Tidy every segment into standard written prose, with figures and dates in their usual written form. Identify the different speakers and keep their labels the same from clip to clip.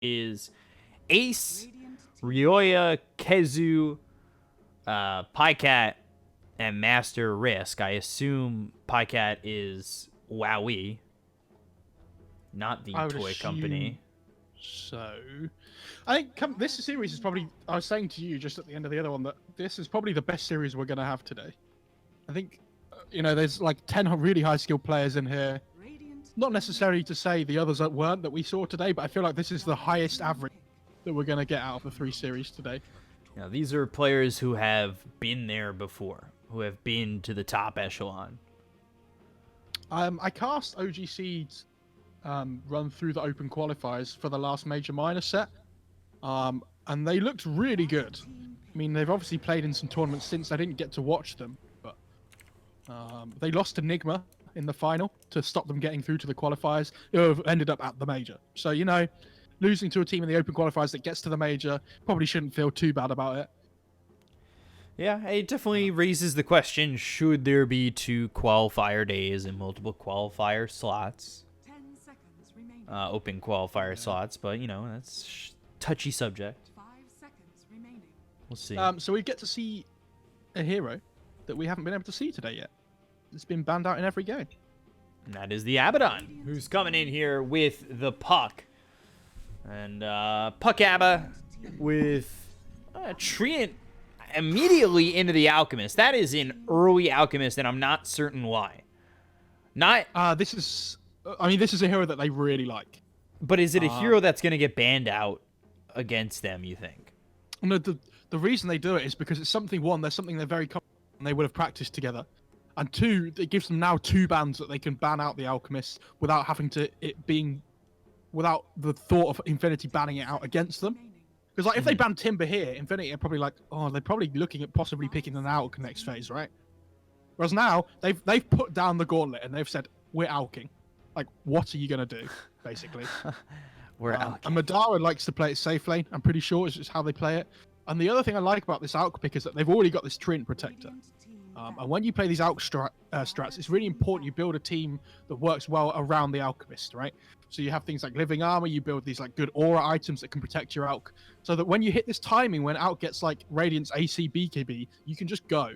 Speaker 1: is Ace, Ryoya, Kezu, Pycat, and Master Risk. I assume Pycat is Wowie, not the
Speaker 2: I would
Speaker 1: toy
Speaker 2: assume
Speaker 1: company.
Speaker 2: So, I think this series is probably. I was saying to you just at the end of the other one that this is probably the best series we're going to have today. I think, there's like 10 really high skilled players in here. Not necessarily to say the others weren't that we saw today, but I feel like this is the highest average that we're going to get out of the 3 series today.
Speaker 1: Now, these are players who have been there before, who have been to the top echelon.
Speaker 2: I cast OG.SEED's run through the open qualifiers for the last major minor set, and they looked really good. I mean, they've obviously played in some tournaments since. I didn't get to watch them, but they lost Enigma in the final to stop them getting through to the qualifiers, who have ended up at the major. So, losing to a team in the open qualifiers that gets to the major, probably shouldn't feel too bad about it.
Speaker 1: Yeah, it definitely raises the question, should there be 2 qualifier days and multiple qualifier slots? Open qualifier slots, but, that's touchy subject.
Speaker 3: 5 seconds remaining.
Speaker 1: We'll see.
Speaker 2: So we get to see a hero that we haven't been able to see today yet. It's been banned out in every game.
Speaker 1: And that is the Abaddon, who's coming in here with the Puck. And Puck Abba with Treant immediately into the Alchemist. That is an early Alchemist, and I'm not certain why.
Speaker 2: This is a hero that they really like.
Speaker 1: But is it a hero that's going to get banned out against them, you think?
Speaker 2: No, the reason they do it is because it's something, one, there's something they're very confident and they would have practiced together. And 2, it gives them now 2 bans that they can ban out the Alchemist without having to without the thought of Infinity banning it out against them. Because if they ban Timber here, Infinity are probably like, they're probably looking at possibly picking an out next phase, right? Whereas now they've put down the gauntlet and they've said, we're alking. Like, what are you gonna do, basically?
Speaker 1: We're alking.
Speaker 2: And Madara likes to play it safe lane. I'm pretty sure it's just how they play it. And the other thing I like about this Alk pick is that they've already got this Treant protector. And when you play these Alk strats, it's really important you build a team that works well around the Alchemist, right? So you have things like living armor, you build these like good aura items that can protect your Alk, so that when you hit this timing when Alk gets like Radiance AC BKB, you can just go.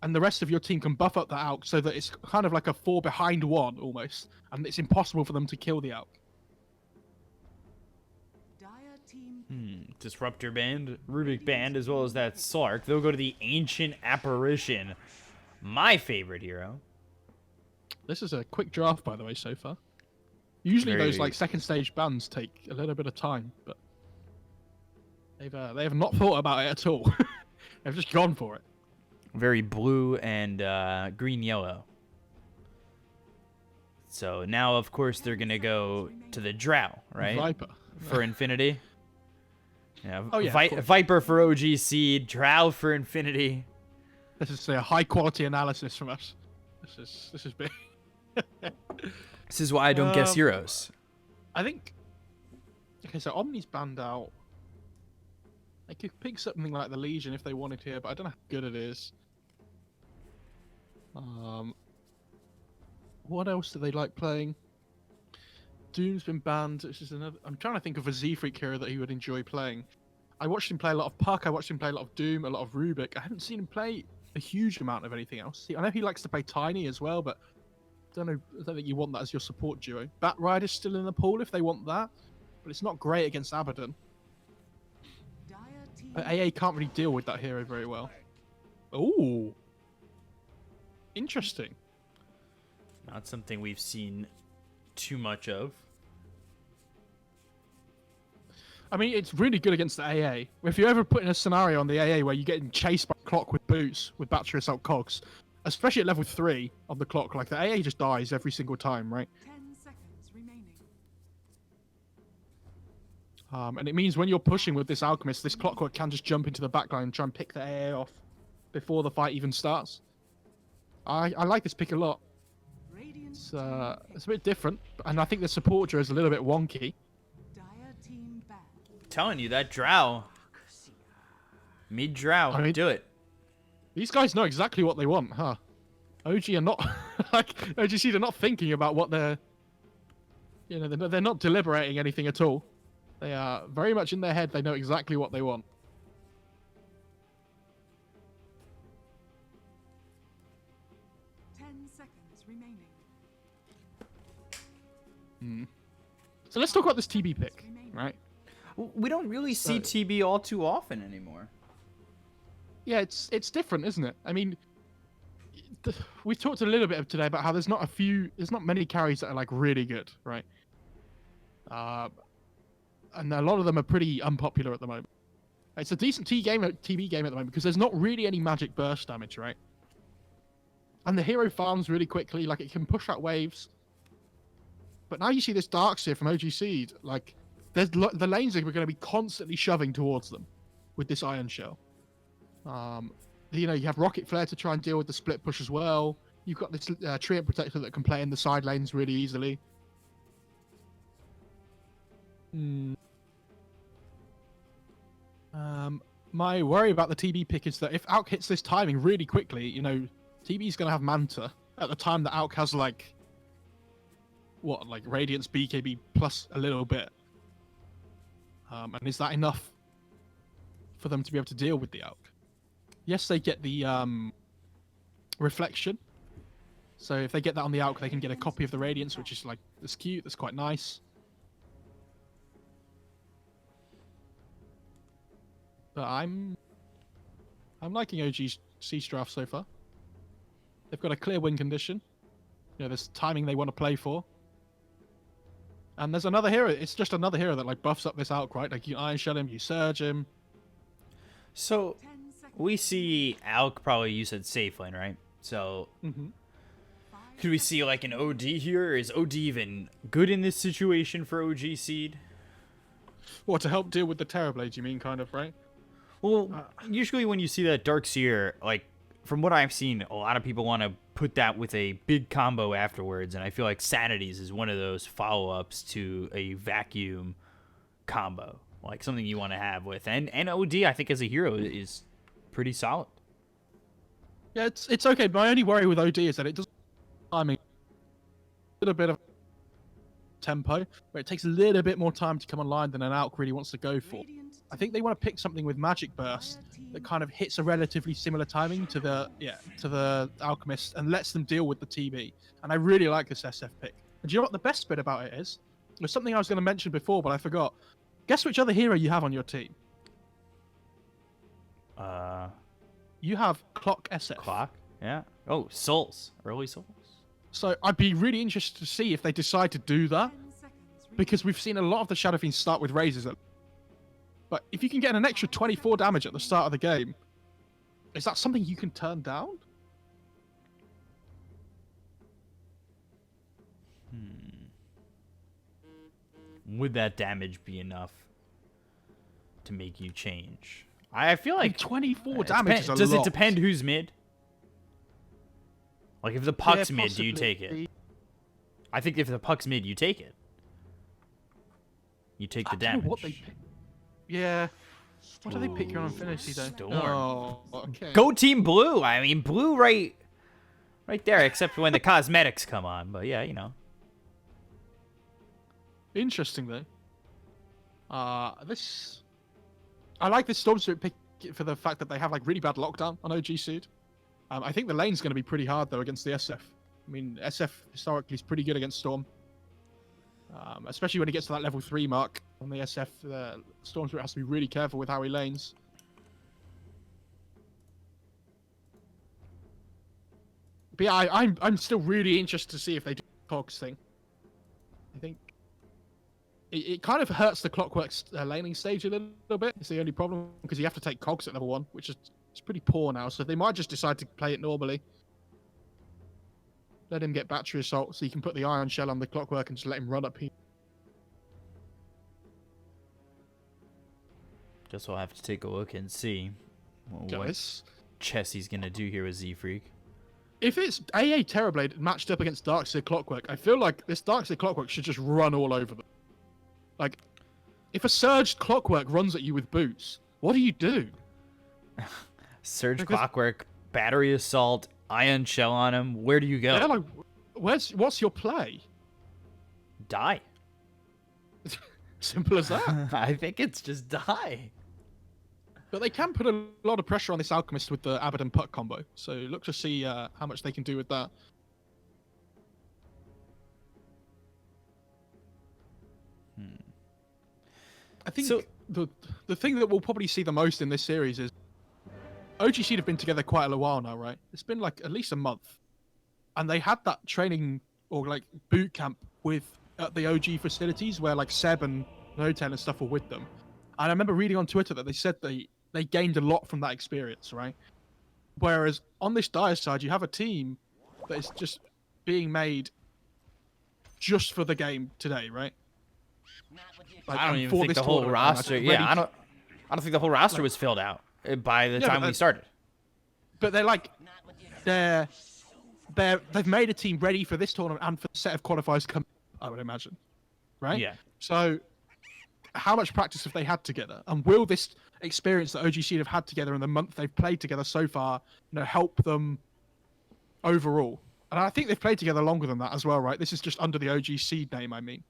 Speaker 2: And the rest of your team can buff up the Alk so that it's kind of like a 4 behind 1 almost, and it's impossible for them to kill the Alk.
Speaker 1: Disruptor Band, Rubik Band, as well as that Sark. They'll go to the Ancient Apparition. My favorite hero.
Speaker 2: This is a quick draft, by the way, so far. Usually those like second stage bans take a little bit of time, but they have not thought about it at all. They've just gone for it.
Speaker 1: Very blue and green-yellow. So now, of course, they're going to go to the Drow, right?
Speaker 2: Viper.
Speaker 1: For Infinity. Yeah,
Speaker 2: of
Speaker 1: Viper for OG.SEED, Drow for Infinity.
Speaker 2: This is a high quality analysis from us. This is big.
Speaker 1: This is why I don't guess heroes.
Speaker 2: I think. Okay, so Omni's banned out. They could pick something like the Legion if they wanted here, but I don't know how good it is. What else do they like playing? Doom's been banned. This is another. I'm trying to think of a Z-Freak hero that he would enjoy playing. I watched him play a lot of Puck. I watched him play a lot of Doom, a lot of Rubik. I haven't seen him play a huge amount of anything else. I know he likes to play Tiny as well, but I don't think you want that as your support duo. Bat Rider's still in the pool if they want that, but it's not great against Abaddon. But AA can't really deal with that hero very well. Ooh, interesting.
Speaker 1: Not something we've seen too much of.
Speaker 2: I mean, it's really good against the AA. If you ever put in a scenario on the AA where you're getting chased by clock with boots, with battery assault cogs, especially at level 3 of the clock, like the AA just dies every single time, right?
Speaker 3: 10 seconds remaining.
Speaker 2: And it means when you're pushing with this Alchemist, this Clockwork can just jump into the backline and try and pick the AA off before the fight even starts. I like this pick a lot. It's a bit different, and I think the support draw is a little bit wonky.
Speaker 1: Telling you, that Drow. Mid-Drow.
Speaker 2: I mean,
Speaker 1: do it.
Speaker 2: These guys know exactly what they want, huh? OG are not... like, OG.SEED are not thinking about what they're... they're not deliberating anything at all. They are very much in their head. They know exactly what they want.
Speaker 3: 10 seconds remaining.
Speaker 2: So let's talk about this TB pick, right?
Speaker 1: We don't really see TB all too often anymore.
Speaker 2: Yeah, it's different, isn't it? I mean, we've talked a little bit today about how there's not many carries that are like really good, right? And a lot of them are pretty unpopular at the moment. It's a decent TB game at the moment because there's not really any magic burst damage, right? And the hero farms really quickly, like it can push out waves. But now you see this Darkseer from OG.SEED, like the lanes are going to be constantly shoving towards them with this Iron Shell. You have Rocket Flare to try and deal with the split push as well. You've got this Treant Protector that can play in the side lanes really easily. My worry about the TB pick is that if Alk hits this timing really quickly, TB's going to have Manta at the time that Alk has like Radiance, BKB plus a little bit. And is that enough for them to be able to deal with the Alk? Yes, they get the reflection. So if they get that on the Alk, they can get a copy of the Radiance, which is like that's cute, that's quite nice. But I'm liking OG.SEED's draft so far. They've got a clear win condition. There's timing they want to play for. And there's another hero. It's just another hero that like buffs up this Alk, right? Like you Iron Shell him, you Surge him.
Speaker 1: So we see Alk probably use it safe lane, right? So could we see like an OD here? Is OD even good in this situation for OG.SEED?
Speaker 2: What, to help deal with the Terrorblade, you mean, kind of, right?
Speaker 1: Well, usually when you see that Darkseer, like, from what I've seen, a lot of people want to put that with a big combo afterwards, and I feel like Sanities is one of those follow-ups to a vacuum combo, like something you want to have with. And OD, I think, as a hero, is pretty solid.
Speaker 2: Yeah, it's okay. My only worry with OD is that it does timing a little bit of tempo, where it takes a little bit more time to come online than an Alk really wants to go for. I think they want to pick something with Magic Burst that kind of hits a relatively similar timing to the Alchemist and lets them deal with the TB. And I really like this SF pick. And do you know what the best bit about it is? There's something I was going to mention before, but I forgot. Guess which other hero you have on your team? You have Clock SF.
Speaker 1: Clock? Yeah. Oh, Souls. Early Souls.
Speaker 2: So I'd be really interested to see if they decide to do that, because we've seen a lot of the Shadow Fiends start with Razors. But if you can get an extra 24 damage at the start of the game, is that something you can turn down?
Speaker 1: Would that damage be enough to make you change? I feel like
Speaker 2: 24 damage is a lot.
Speaker 1: Does it depend who's mid? Like, if the puck's mid, do you take it? I think if the puck's mid, you take it. You take the damage.
Speaker 2: What they pick. Yeah. What do they pick here on Infinity, though?
Speaker 1: Storm.
Speaker 2: Oh, okay.
Speaker 1: Go Team Blue. I mean, Blue right there, except when the cosmetics come on. But yeah,
Speaker 2: Interesting, though. I like this Storm Spirit pick for the fact that they have like really bad lockdown on OG.SEED. I think the lane's going to be pretty hard, though, against the SF. I mean, SF historically is pretty good against Storm. Especially when he gets to that level 3 mark on the SF. Storm Spirit has to be really careful with how he lanes. But yeah, I'm still really interested to see if they do the Cogs thing. I think it kind of hurts the Clockwork laning stage a little bit. It's the only problem, because you have to take Cogs at level 1, which is pretty poor now. So they might just decide to play it normally. Let him get Battery Assault so you can put the Iron Shell on the Clockwork and just let him run up here.
Speaker 1: Guess we'll have to take a look and see what Chessie's going to do here with Z-Freak.
Speaker 2: If it's AA Terrorblade matched up against Darkseer Clockwork, I feel like this Darkseer Clockwork should just run all over them. Like, if a Surged Clockwork runs at you with boots, what do you do?
Speaker 1: Surge Clockwork, Battery Assault, Iron Shell on him. Where do you go?
Speaker 2: Yeah, like, what's your play?
Speaker 1: Die.
Speaker 2: Simple as that.
Speaker 1: I think it's just die.
Speaker 2: But they can put a lot of pressure on this Alchemist with the Abaddon Puck combo. So look to see how much they can do with that. I think
Speaker 1: So-
Speaker 2: the thing that we'll probably see the most in this series is OG.SEED have been together quite a while now, right? It's been like at least a month. And they had that training or like boot camp with at the OG facilities where like Seb and Notel and stuff were with them. And I remember reading on Twitter that they said they gained a lot from that experience, right? Whereas on this dire side, you have a team that is just being made just for the game today, right? Like,
Speaker 1: I don't
Speaker 2: and
Speaker 1: even
Speaker 2: for
Speaker 1: think
Speaker 2: this
Speaker 1: the whole
Speaker 2: tournament, and
Speaker 1: roster.
Speaker 2: ready
Speaker 1: Yeah,
Speaker 2: to-
Speaker 1: I don't think the whole roster was filled out by the
Speaker 2: Yeah,
Speaker 1: time
Speaker 2: but
Speaker 1: we started.
Speaker 2: But they've made a team ready for this tournament and for the set of qualifiers come, I would imagine, right?
Speaker 1: Yeah.
Speaker 2: So, how much practice have they had together, and will this experience that OG.SEED have had together in the month they've played together so far, help them overall? And I think they've played together longer than that as well, right? This is just under the OG.SEED name, I mean.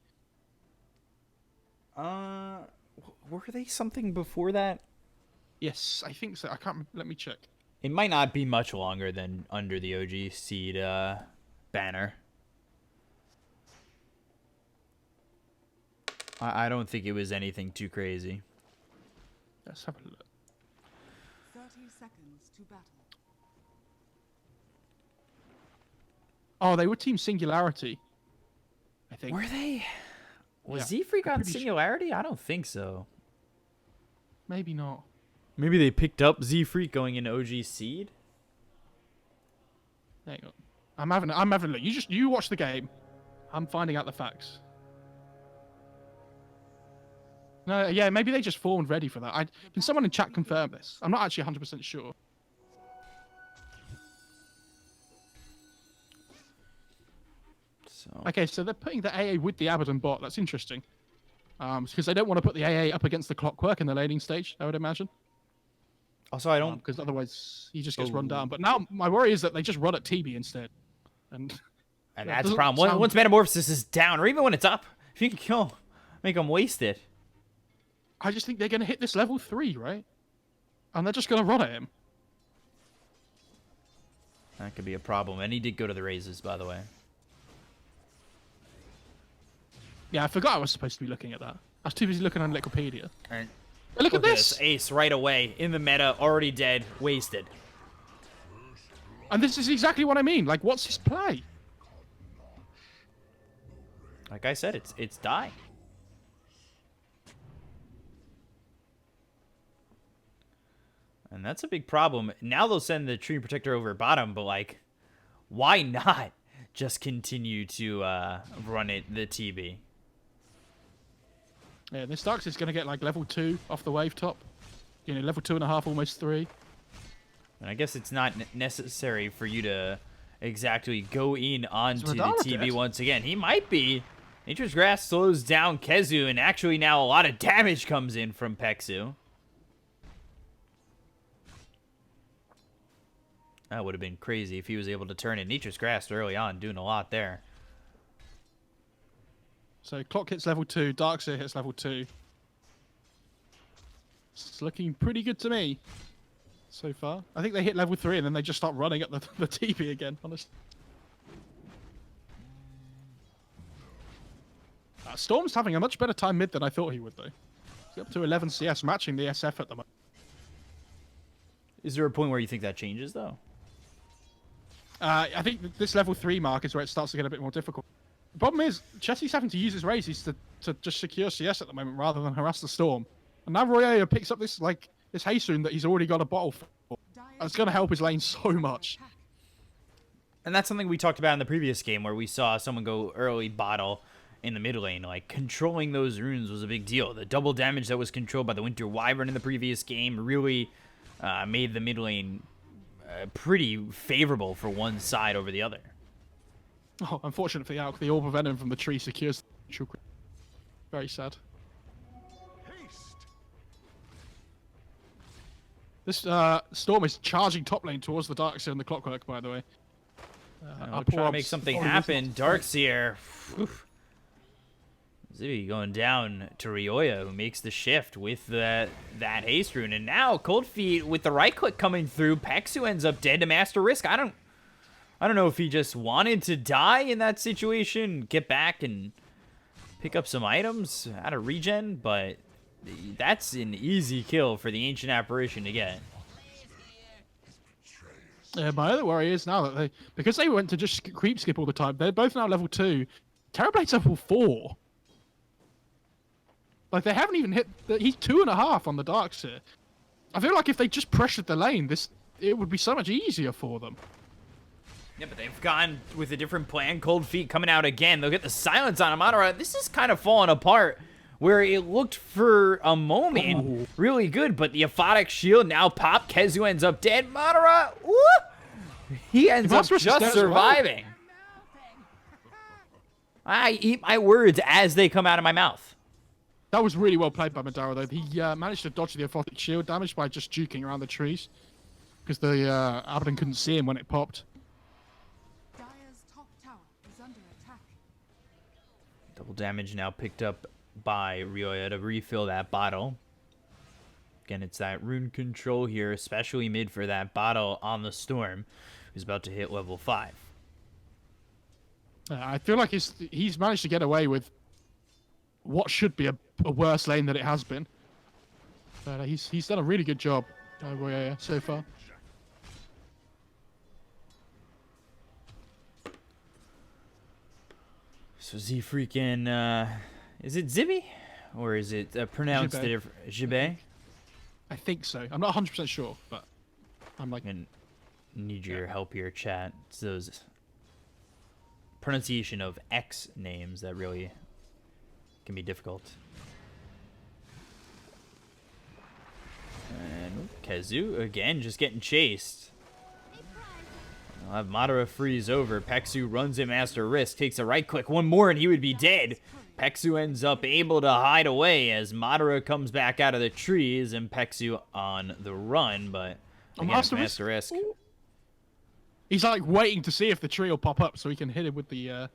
Speaker 1: Were they something before that?
Speaker 2: Yes, I think so. I can't. Let me check.
Speaker 1: It might not be much longer than under the OG.SEED banner. I don't think it was anything too crazy.
Speaker 2: Let's have a look.
Speaker 3: 30 seconds to battle.
Speaker 2: Oh, they were Team Singularity, I think.
Speaker 1: Were they? Was
Speaker 2: Yeah,
Speaker 1: Z-Freak
Speaker 2: I'm
Speaker 1: on
Speaker 2: pretty sure.
Speaker 1: Singularity? I don't think so.
Speaker 2: Maybe not.
Speaker 1: Maybe they picked up Z-Freak going into OG.SEED?
Speaker 2: Hang on. I'm having a look. You watch the game. I'm finding out the facts. No, yeah, maybe they just formed ready for that. Can someone in chat confirm this? I'm not actually 100% sure.
Speaker 1: So
Speaker 2: Okay, so they're putting the AA with the Abaddon bot. That's interesting. Because they don't want to put the AA up against the Clockwork in the laning stage, I would imagine.
Speaker 1: also, I don't.
Speaker 2: Because otherwise he just gets run
Speaker 1: Oh.
Speaker 2: down. But now my worry is that they just run at TB instead. And
Speaker 1: And
Speaker 2: that
Speaker 1: that's the
Speaker 2: doesn't
Speaker 1: problem.
Speaker 2: sound-
Speaker 1: Once Metamorphosis is down, or even when it's up, if you can kill, make them waste it.
Speaker 2: I just think they're going to hit this level 3, right? And they're just going to run at him.
Speaker 1: That could be a problem. And he did go to the raises, by the way.
Speaker 2: Yeah, I forgot I was supposed to be looking at that. I was too busy looking on Wikipedia.
Speaker 1: And
Speaker 2: But look at this!
Speaker 1: Ace right away in the meta, already dead, wasted.
Speaker 2: And this is exactly what I mean. Like, what's his play?
Speaker 1: Like I said, it's die. And that's a big problem. Now they'll send the Tree Protector over bottom, but like, why not just continue to run it the TB?
Speaker 2: Yeah, this Darks is going to get like level 2 off the wave top. Level 2.5, almost 3.
Speaker 1: And I guess it's not necessary for you to exactly go in onto the
Speaker 2: Madonna
Speaker 1: TB
Speaker 2: dead?
Speaker 1: once again. He might be. Nature's Grass slows down Kezu, and actually now a lot of damage comes in from Peksu. That would have been crazy if he was able to turn in Nature's Grass early on, doing a lot there.
Speaker 2: So Clock hits level 2, Darkseer hits level 2. It's looking pretty good to me so far. I think they hit level 3 and then they just start running at the TB again, honestly. Storm's having a much better time mid than I thought he would, though. He's up to 11 CS, matching the SF at the moment.
Speaker 1: Is there a point where you think that changes, though?
Speaker 2: I think this level 3 mark is where it starts to get a bit more difficult. The problem is, Chessie's having to use his raises to just secure CS at the moment rather than harass the Storm. And now Royale picks up this Hainan that he's already got a bottle for. That's going to help his lane so much.
Speaker 1: And that's something we talked about in the previous game where we saw someone go early bottle in the mid lane. Like, controlling those runes was a big deal. The double damage that was controlled by the Winter Wyvern in the previous game really made the mid lane pretty favorable for one side over the other.
Speaker 2: Oh, unfortunate for the Alk, the Orb of Venom from the tree secures the true. Very sad. This Storm is charging top lane towards the Darkseer and the Clockwork, by the way.
Speaker 1: We're trying to make something happen. Darkseer. Zibby going down to Ryoya, who makes the shift with that haste rune. And now Cold Feet with the right click coming through. Pexu ends up dead to Master Risk. I don't know if he just wanted to die in that situation, get back and pick up some items out of regen, but that's an easy kill for the Ancient Apparition to get.
Speaker 2: My other worry is now that because they went to just creep skip all the time, they're both now level 2. Terrorblade's level 4. Like, they haven't even hit... He's 2.5 on the Darkseer. I feel like if they just pressured the lane, it would be so much easier for them.
Speaker 1: Yeah, but they've gone with a different plan. Cold Feet coming out again. They'll get the silence on Amadara. This is kind of falling apart, where it looked for a moment really good, but the Aphotic Shield now popped. Kezu ends up dead. Madara, woo! He ends up just surviving. I eat my words as they come out of my mouth.
Speaker 2: That was really well played by Madara, though. He managed to dodge the Aphotic Shield damage by just juking around the trees, because the Abaddon couldn't see him when it popped.
Speaker 3: Dire's top tower is under attack.
Speaker 1: Double damage now picked up by Ryoya to refill that bottle. Again, it's that rune control here, especially mid for that bottle on the Storm, who's about to hit level 5.
Speaker 2: I feel like he's managed to get away with what should be a worse lane than it has been. But he's done a really good job so far.
Speaker 1: So Z freaking, is it Zibby? Or is it pronounced Jibbe?
Speaker 2: I think so. I'm not 100% sure, but I'm like...
Speaker 1: And need your help here, chat. It's those pronunciation of X names that really can be difficult. And Kezu, again, just getting chased. I'll have Madara freeze over. Pexu runs at Master Risk, takes a right click. One more and he would be dead. Pexu ends up able to hide away as Madara comes back out of the trees and Pexu on the run, but again, Master Risk.
Speaker 2: He's like waiting to see if the tree will pop up so he can hit him with the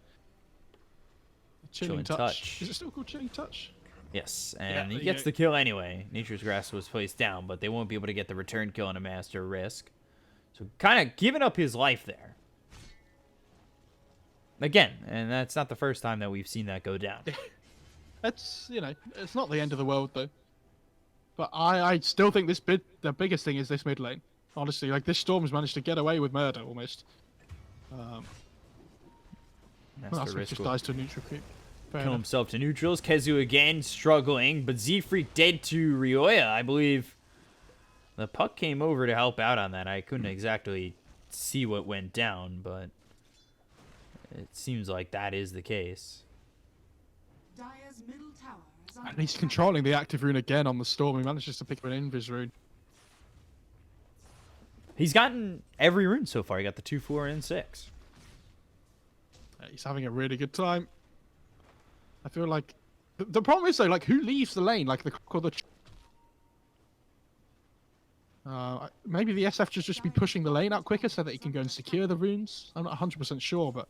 Speaker 2: Chilling touch. Is it still called Chilling Touch?
Speaker 1: Yes, and he gets the kill anyway. Nature's Grasp was placed down, but they won't be able to get the return kill on a Master Risk. So kind of giving up his life there. Again, and that's not the first time that we've seen that go down.
Speaker 2: That's, it's not the end of the world, though. But I still think the biggest thing is this mid lane. Honestly, like, this Storm's managed to get away with murder, almost. Master Risk just dies to a neutral creep.
Speaker 1: Kill himself to neutrals. Kezu again struggling, but Z-Freak dead to Ryoya. I believe the puck came over to help out on that. I couldn't exactly see what went down, but it seems like that is the case.
Speaker 3: Dire's middle tower is under
Speaker 2: And he's controlling the active rune again on the Storm. He manages to pick up an Invis rune.
Speaker 1: He's gotten every rune so far. He got the 2, 4, and 6.
Speaker 2: He's having a really good time. I feel like the problem is though, like, who leaves the lane? Like the maybe the SF just be pushing the lane out quicker so that he can go and secure the runes. I'm not 100% sure, but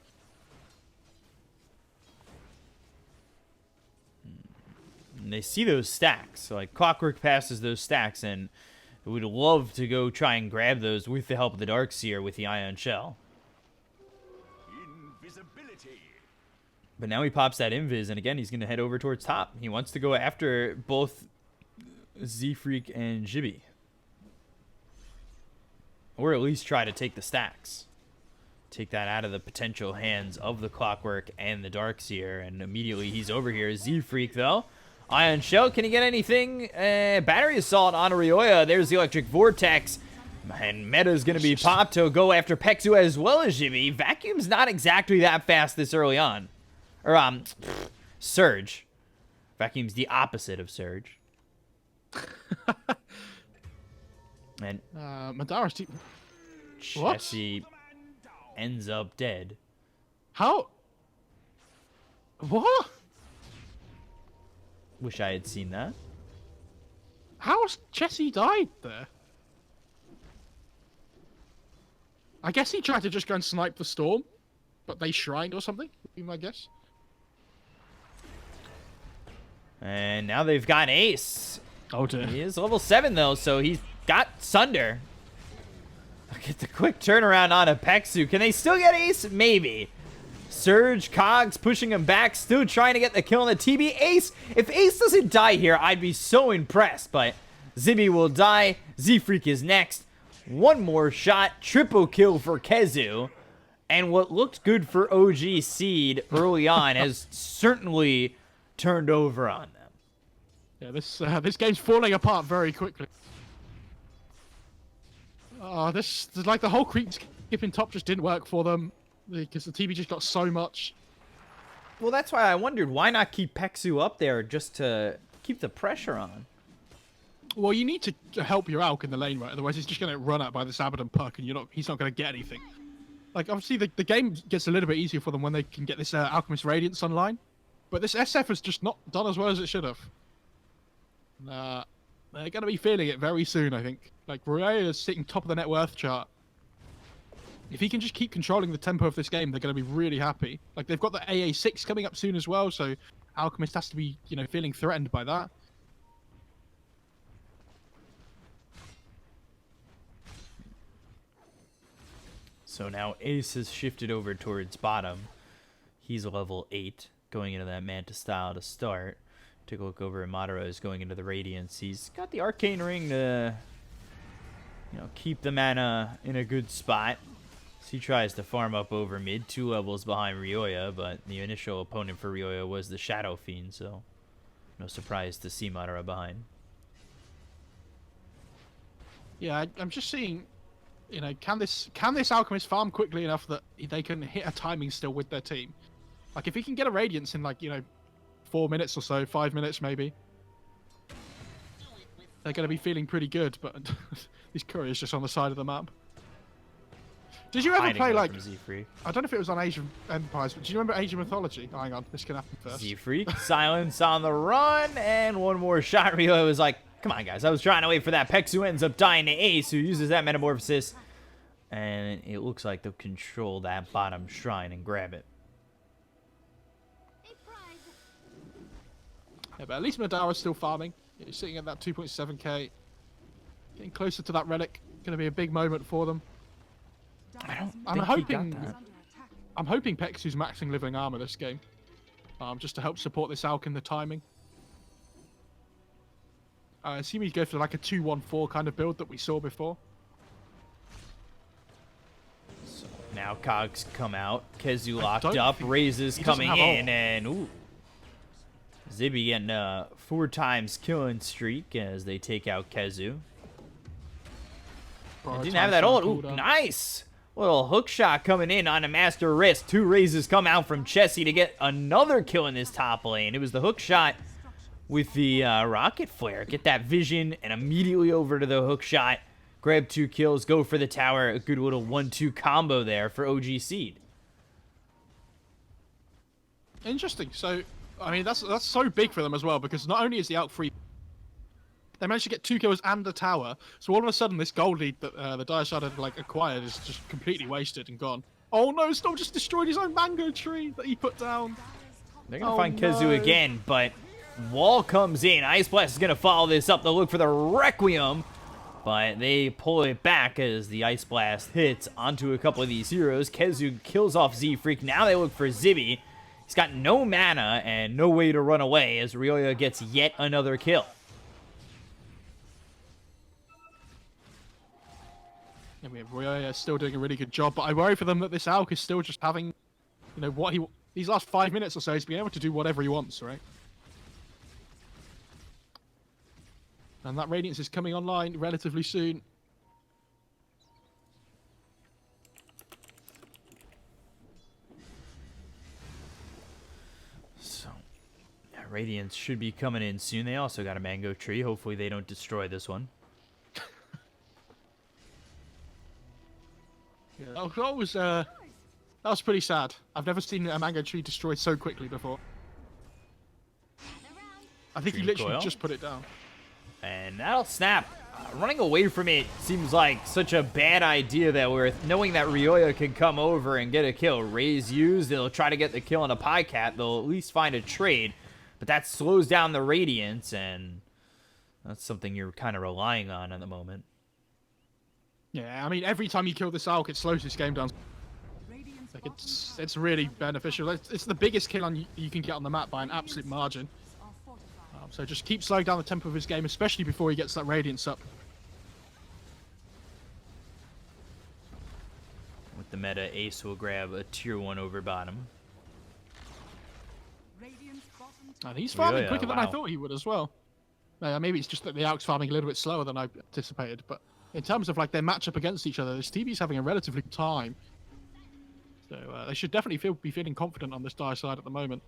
Speaker 1: And they see those stacks. So, like, Clockwork passes those stacks, and would love to go try and grab those with the help of the Darkseer with the Ion Shell. But now he pops that Invis, and again, he's going to head over towards top. He wants to go after both Z-Freak and Jibby. Or at least try to take the stacks. Take that out of the potential hands of the Clockwork and the Darkseer, and immediately he's over here. Z-Freak, though. Ion Shell, can he get anything? Battery Assault on Ryoya. There's the Electric Vortex. And Meta's going to be popped to go after Pexu as well as Jibby. Vacuum's not exactly that fast this early on. Or, Surge. Vacuum's the opposite of Surge. And
Speaker 2: Madara's team.
Speaker 1: Jesse ends up dead.
Speaker 2: How? What?
Speaker 1: Wish I had seen that.
Speaker 2: How's Jesse died there? I guess he tried to just go and snipe the Storm, but they shrined or something, would be my guess.
Speaker 1: And now they've got Ace.
Speaker 2: Oh dear.
Speaker 1: He is level 7 though, so he's got Sunder. Look at the quick turnaround on a Pexu. Can they still get Ace? Maybe. Surge, Cogs pushing him back, still trying to get the kill on the TB. Ace, if Ace doesn't die here, I'd be so impressed, but Zibby will die. Z-Freak is next. One more shot, triple kill for Kezu. And what looked good for OG.SEED early on has certainly turned over on them.
Speaker 2: Yeah, this game's falling apart very quickly. This like the whole creep skipping top just didn't work for them because the TB just got so much.
Speaker 1: Well, that's why I wondered, why not keep Pexu up there just to keep the pressure on?
Speaker 2: Well, you need to help your Alk in the lane, right? Otherwise, he's just going to run out by this Abaddon puck, and he's not going to get anything. Like, obviously, the game gets a little bit easier for them when they can get this Alchemist Radiance online. But this SF has just not done as well as it should have. They're going to be feeling it very soon, I think. Like, Ryoya is sitting top of the net worth chart. If he can just keep controlling the tempo of this game, they're going to be really happy. Like, they've got the AA6 coming up soon as well, so Alchemist has to be, feeling threatened by that.
Speaker 1: So now Ace has shifted over towards bottom. He's a level 8, going into that Manta style to start. Take a look over at Madara is going into the Radiance. He's got the Arcane Ring to, keep the mana in a good spot. So he tries to farm up over mid, 2 levels behind Ryoya, but the initial opponent for Ryoya was the Shadow Fiend, so no surprise to see Madara behind.
Speaker 2: Yeah, I'm just seeing, can this Alchemist farm quickly enough that they can hit a timing still with their team? Like, if he can get a Radiance in, 4 minutes or so, 5 minutes maybe, they're going to be feeling pretty good, but this Courier's just on the side of the map. Did you ever play, I don't know if it was on Asian Empires, but do you remember Asian Mythology? Oh, hang on, this can happen first.
Speaker 1: Z-Freak, silence on the run, and one more shot. Ryo was like, come on, guys, I was trying to wait for that. Pexu ends up dying to Ace, who uses that Metamorphosis, and it looks like they'll control that bottom shrine and grab it.
Speaker 2: Yeah, but at least Madara's still farming. He's sitting at that 2.7k. Getting closer to that relic. Going to be a big moment for them. I'm hoping Pexu's maxing living armor this game. Just to help support this Alk in the timing. I assume he'd go for like a 2-1-4 kind of build that we saw before.
Speaker 1: So now Cogs come out. Kezu locked up. Raises coming in, and ooh. Zibby getting a 4 times killing streak as they take out Kezu. Didn't have that ult. Ooh, nice! Little hook shot coming in on a Master Wrist. 2 raises come out from Chessie to get another kill in this top lane. It was the hook shot with the rocket flare. Get that vision and immediately over to the hook shot. Grab 2 kills, go for the tower. A good little 1-2 combo there for OG.SEED.
Speaker 2: Interesting. So, I mean, that's so big for them as well, because not only is the Alk free, they managed to get 2 kills and a tower. So all of a sudden, this gold lead that the Dire Shard had acquired is just completely wasted and gone. Oh no, Storm just destroyed his own mango tree that he put down.
Speaker 1: They're gonna find Kezu again, but wall comes in. Ice Blast is gonna follow this up. They'll look for the Requiem, but they pull it back as the Ice Blast hits onto a couple of these heroes. Kezu kills off Z-Freak. Now they look for Zibby. He's got no mana and no way to run away as Ryoya gets yet another kill.
Speaker 2: I mean, Ryoya is still doing a really good job, but I worry for them that this Alk is still just having, these last 5 minutes or so, he's been able to do whatever he wants, right? And that Radiance is coming online relatively soon.
Speaker 1: So, yeah, Radiance should be coming in soon. They also got a mango tree. Hopefully they don't destroy this one.
Speaker 2: Yeah, that was pretty sad. I've never seen a mango tree destroyed so quickly before. I think he literally just put it down.
Speaker 1: And that'll snap. Running away from it seems like such a bad idea that knowing that Ryoya can come over and get a kill. Raise used, they'll try to get the kill on a pie cap. They'll at least find a trade. But that slows down the Radiance, and that's something you're kind of relying on at the moment.
Speaker 2: Yeah, I mean, every time you kill this Alk, it slows this game down.
Speaker 3: Radiant's
Speaker 2: Like,
Speaker 3: bottom
Speaker 2: it's really beneficial. It's the biggest kill you can get on the map by an absolute margin.
Speaker 3: are fortified.
Speaker 2: So just keep slowing down the tempo of his game, especially before he gets that Radiance up.
Speaker 1: With the meta, Ace will grab a tier 1 over bottom.
Speaker 3: Radiant's bottom
Speaker 2: And he's farming
Speaker 1: Yeah,
Speaker 2: quicker than I
Speaker 1: wow.
Speaker 2: thought he would as well. Maybe it's just that the Alk's farming a little bit slower than I anticipated, but in terms of like their matchup against each other, this TV's having a relatively good time. So they should definitely be feeling confident on this dire side at the moment.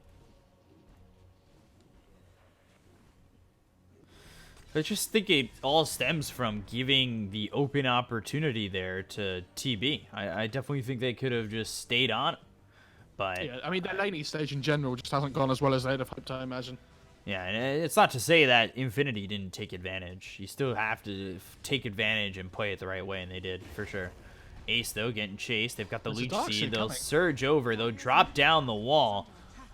Speaker 1: I just think it all stems from giving the open opportunity there to TB. I definitely think they could have just stayed on him. But
Speaker 2: Yeah, I mean, their laning stage in general just hasn't gone as well as they'd have hoped, I imagine.
Speaker 1: yeah, and it's not to say that Infinity didn't take advantage. You still have to take advantage and play it the right way, and they did, for sure. Ace, though, getting chased. They've got the
Speaker 2: There's a
Speaker 1: Leech
Speaker 2: Dark
Speaker 1: Seed.
Speaker 2: Seed
Speaker 1: They'll
Speaker 2: coming.
Speaker 1: surge over. They'll drop down the wall.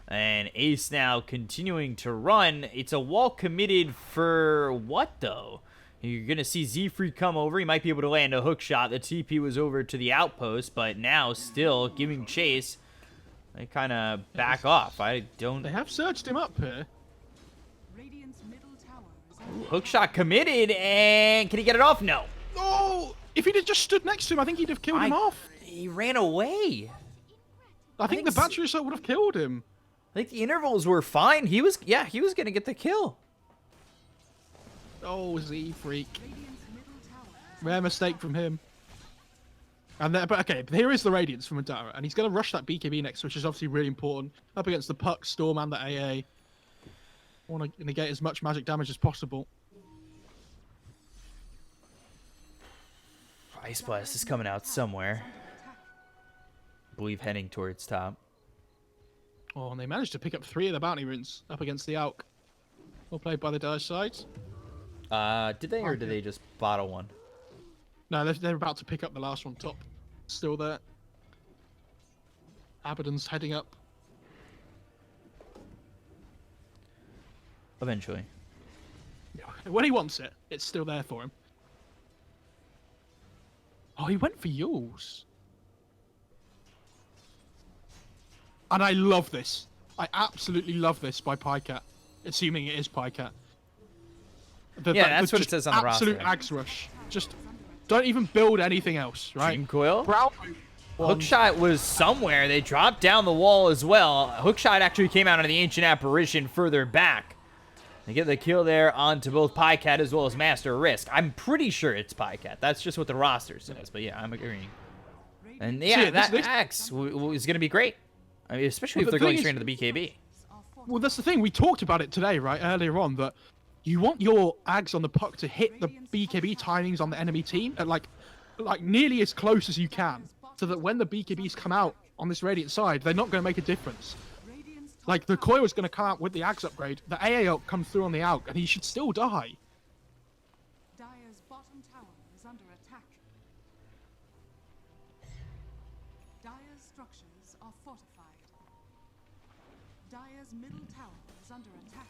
Speaker 1: And Ace now continuing to run. It's a wall committed for what, though? You're going to see Z-Free come over. He might be able to land a hook shot. The TP was over to the outpost, but now still giving chase. They kind of back off. I don't...
Speaker 2: They have surged him up here.
Speaker 3: Radiant's middle tower is under
Speaker 1: Hook shot committed, and can he get it off? No.
Speaker 2: Oh! If he'd have just stood next to him, I think he'd have killed him off.
Speaker 1: He ran away.
Speaker 2: I think the
Speaker 1: think
Speaker 2: battery shot would have killed him.
Speaker 1: I think the intervals were fine. He was going to get the kill.
Speaker 2: Oh, Z-Freak.
Speaker 3: Radiant's middle tower.
Speaker 2: Rare mistake from him. And but okay, here is the Radiance from Adara, and he's going to rush that BKB next, which is obviously really important. Up against the Puck, Storm, and the AA. Want to negate as much magic damage as possible.
Speaker 1: Ice Blast is coming out somewhere. I believe heading towards top.
Speaker 2: Oh, and they managed to pick up 3 of the bounty runes up against the Alk. Well played by the Dire sides.
Speaker 1: Did they, or did they just bottle one?
Speaker 2: No, they're about to pick up the last one top. Still there. Abaddon's heading up.
Speaker 1: Eventually.
Speaker 2: When he wants it, it's still there for him. Oh, he went for Yules. And I love this. I absolutely love this by Pycat. Assuming it is Pycat.
Speaker 1: That's what it
Speaker 2: just
Speaker 1: says on the
Speaker 2: absolute
Speaker 1: roster.
Speaker 2: axe rush. Just don't even build anything else, right?
Speaker 1: Dream Coil?
Speaker 2: Brown
Speaker 1: Hookshot was somewhere. They dropped down the wall as well. Hookshot actually came out of the Ancient Apparition further back. They get the kill there onto both Pycat as well as Master Risk. I'm pretty sure it's Pycat. That's just what the roster says. But yeah, I'm agreeing. And yeah,
Speaker 2: this-
Speaker 1: that axe is going to be great. I mean, especially
Speaker 2: Well,
Speaker 1: if
Speaker 2: the
Speaker 1: they're going
Speaker 2: thing
Speaker 1: straight
Speaker 2: is-
Speaker 1: into the BKB.
Speaker 2: Well, that's the thing. We talked about it today, right? Earlier on, that you want your Ags on the puck to hit the BKB timings on the enemy team at like nearly as close as you can, so that when the BKBs come out on this Radiant side, they're not going to make a difference.
Speaker 3: Radiant's top
Speaker 2: Like the coil is going to come out with the Ags upgrade, the AA up comes through on the Alk, and he should still die.
Speaker 3: Dire's bottom tower is under attack. Dire's structures are fortified. Dire's middle tower is under attack.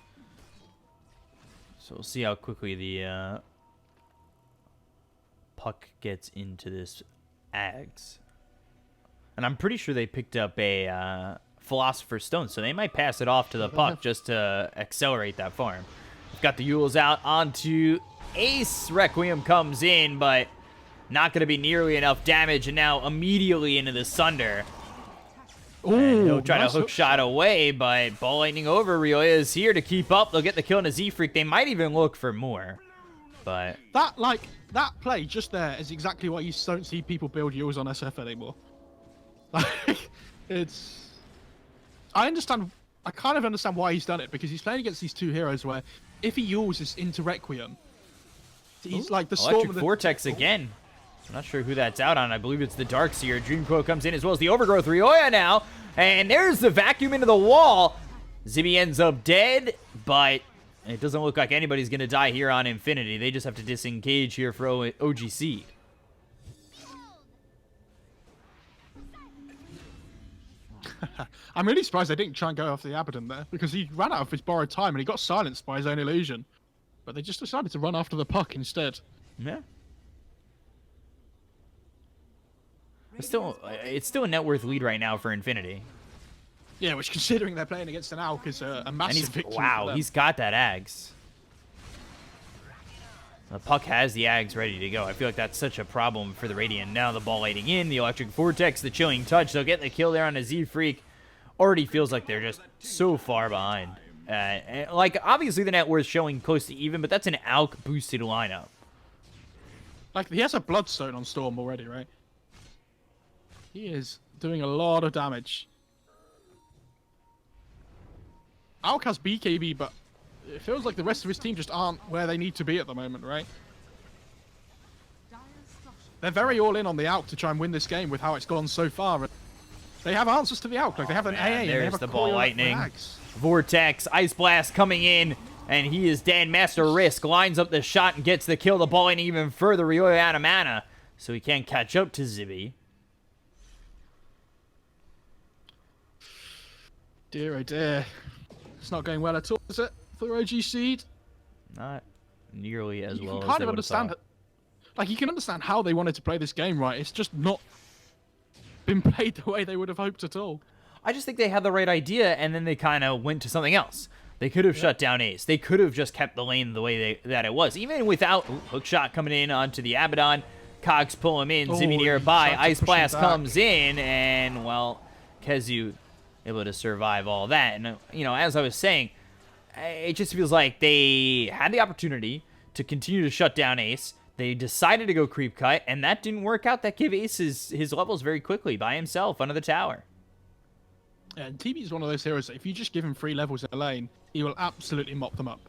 Speaker 1: So we'll see how quickly the puck gets into this Ags. And I'm pretty sure they picked up a Philosopher's Stone, so they might pass it off to the puck just to accelerate that farm. We've got the Yules out onto Ace. Requiem comes in, but not going to be nearly enough damage, and now immediately into the Sunder. And he'll try
Speaker 2: nice
Speaker 1: to hook shot away, but Ball Lightning over. Rioya is here to keep up. They'll get the kill on a Z-Freak. They might even look for more. But
Speaker 2: That play just there is exactly why you don't see people build Yules on SF anymore. Like, it's... I kind of understand why he's done it, because he's playing against these two heroes where if he Yules is into Requiem, he's like the Storm
Speaker 1: Electric
Speaker 2: of the...
Speaker 1: Vortex again. I'm not sure who that's out on. I believe it's the Darkseer. Dreamcoil comes in as well as the Overgrowth. Rioya now. And there's the vacuum into the wall. Zibby ends up dead, but it doesn't look like anybody's going to die here on Infinity. They just have to disengage here for OG.SEED.
Speaker 2: I'm really surprised they didn't try and go after the Abaddon there, because he ran out of his borrowed time and he got silenced by his own illusion. But they just decided to run after the puck instead.
Speaker 1: Yeah. It's still a net worth lead right now for Infinity.
Speaker 2: Yeah, which considering they're playing against an Alk is a massive victory.
Speaker 1: Wow,
Speaker 2: for them.
Speaker 1: he's got that Ags. The puck has the Ags ready to go. I feel like that's such a problem for the Radiant. Now the ball lighting in, the Electric Vortex, the Chilling Touch. They'll get the kill there on a Z-Freak. Already feels like they're just so far behind. And, like, obviously the net worth showing close to even, but that's an Alk boosted lineup.
Speaker 2: Like, he has a Bloodstone on Storm already, right? He is doing a lot of damage. Alk has BKB, but it feels like the rest of his team just aren't where they need to be at the moment, right? They're very all in on the Alk to try and win this game with how it's gone so far. They have answers to the Alk, like they have an AA. And they have
Speaker 1: the
Speaker 2: a
Speaker 1: ball lightning.
Speaker 2: Axe.
Speaker 1: Vortex, Ice Blast coming in, and he is dead. Master Risk lines up the shot and gets the kill. The ball lightning even further. Ryoya out of mana, so he can't catch up to Zibby.
Speaker 2: Dear oh dear. It's not going well at all, is it, for OG.SEED?
Speaker 1: Not nearly as well as
Speaker 2: You can
Speaker 1: they
Speaker 2: kind of
Speaker 1: would've
Speaker 2: understand
Speaker 1: thought.
Speaker 2: it. Like, you can understand how they wanted to play this game, right? It's just not been played the way they would have hoped at all.
Speaker 1: I just think they had the right idea, and then they kind of went to something else. They could have shut down Ace. They could have just kept the lane the way that it was. Even without hook shot coming in onto the Abaddon, Cogs pull him in, Zibby nearby, Ice Blast comes in, and, well, Kezu able to survive all that. And, you know, as I was saying, it just feels like they had the opportunity to continue to shut down Ace. They decided to go creep cut, and that didn't work out. That gave Ace his levels very quickly by himself under the tower.
Speaker 2: Yeah, and TB is one of those heroes that if you just give him 3 levels in a lane, he will absolutely mop them up.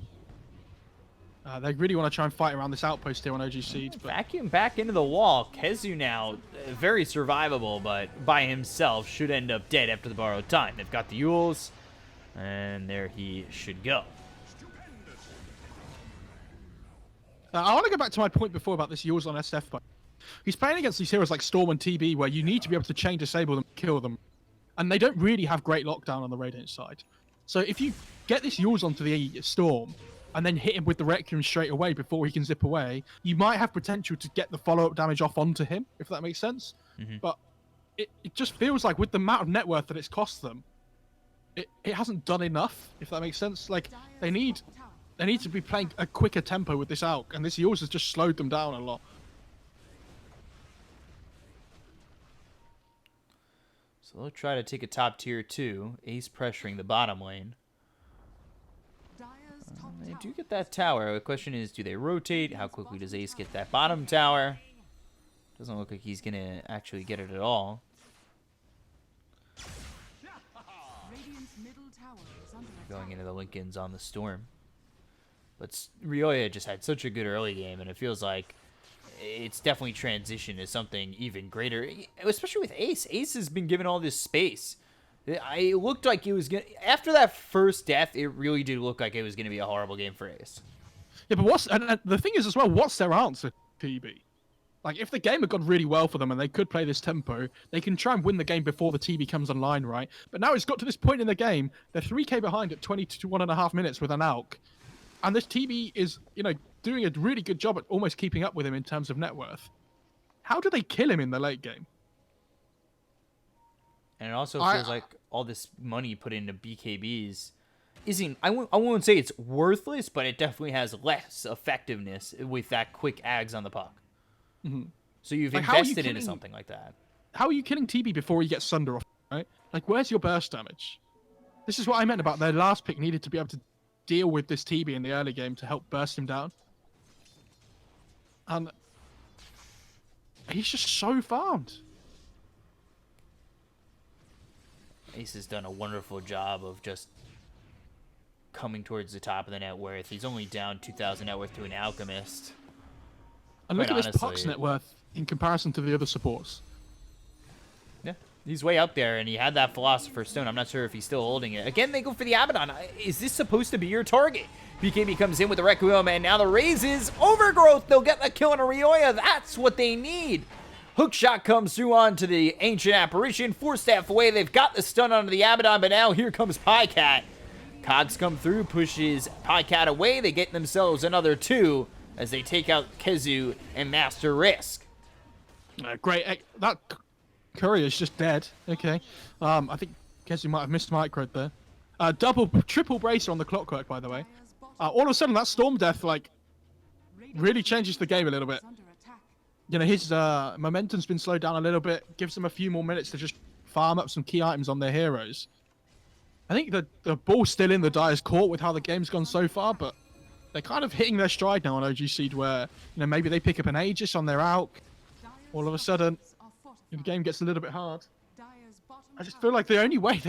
Speaker 2: They really want to try and fight around this outpost here on OG.SEED. But
Speaker 1: Vacuum back into the wall. Kezu now, very survivable, but by himself should end up dead after the borrowed time. They've got the Yules, and there he should go.
Speaker 2: I want to go back to my point before about this Yules on SF. But he's playing against these heroes like Storm and TB, where you need to be able to chain disable them, kill them. And they don't really have great lockdown on the Radiant side. So if you get this Yules onto the Storm, and then hit him with the Requiem straight away before he can zip away, you might have potential to get the follow-up damage off onto him, if that makes sense. But it just feels like with the amount of net worth that it's cost them, it hasn't done enough, if that makes sense. Like, they need to be playing a quicker tempo with this Alk, and this Yules has just slowed them down a lot.
Speaker 1: So they'll try to take a top tier 2. Ace pressuring the bottom lane. They do get that tower. The question is, do they rotate? How quickly does Ace get that bottom tower? Doesn't look like he's going to actually get it at all. Going into the Lincolns on the Storm. But Ryoya just had such a good early game, and it feels like it's definitely transitioned to something even greater, especially with Ace. Ace has been given all this space. It looked like it was going to... After that first death, it really did look like it was going to be a horrible game for Ace.
Speaker 2: Yeah, but and the thing is as well, what's their answer, TB? Like, if the game had gone really well for them and they could play this tempo, they can try and win the game before the TB comes online, right? But now it's got to this point in the game, they're 3k behind at 21.5 minutes with an Alk. And this TB is, you know, doing a really good job at almost keeping up with him in terms of net worth. How do they kill him in the late game?
Speaker 1: And it also feels like all this money put into BKBs isn't... I won't say it's worthless, but it definitely has less effectiveness with that quick Ags on the puck. So you've invested into something like that.
Speaker 2: How are you killing TB before he gets Sunder off, right? Like, where's your burst damage? This is what I meant about their last pick needed to be able to deal with this TB in the early game to help burst him down. And he's just so farmed.
Speaker 1: Ace has done a wonderful job of just coming towards the top of the net worth. He's only down 2,000 net worth to an Alchemist.
Speaker 2: And look at this Puck's net worth in comparison to the other supports.
Speaker 1: Yeah, he's way up there, and he had that Philosopher's Stone. I'm not sure if he's still holding it. Again, they go for the Abaddon. Is this supposed to be your target? BKB comes in with the Requiem, and now the raises. Overgrowth, they'll get the kill on a Ryoya. That's what they need. Hook shot comes through onto the Ancient Apparition. 4 staff away. They've got the stun onto the Abaddon, but now here comes Pycat. Cogs come through, pushes Pycat away. They get themselves another 2 as they take out Kezu and Master Risk.
Speaker 2: Great. That courier's just dead. Okay. I think Kezu might have missed micro there. Triple bracer on the Clockwork, by the way. All of a sudden, that Storm Death, like, really changes the game a little bit. You know, his momentum's been slowed down a little bit. Gives them a few more minutes to just farm up some key items on their heroes. I think the ball's still in the Dire's court with how the game's gone so far, but they're kind of hitting their stride now on OG.SEED where, you know, maybe they pick up an Aegis on their Alk. All of a sudden, the game gets a little bit hard. I just feel like the only way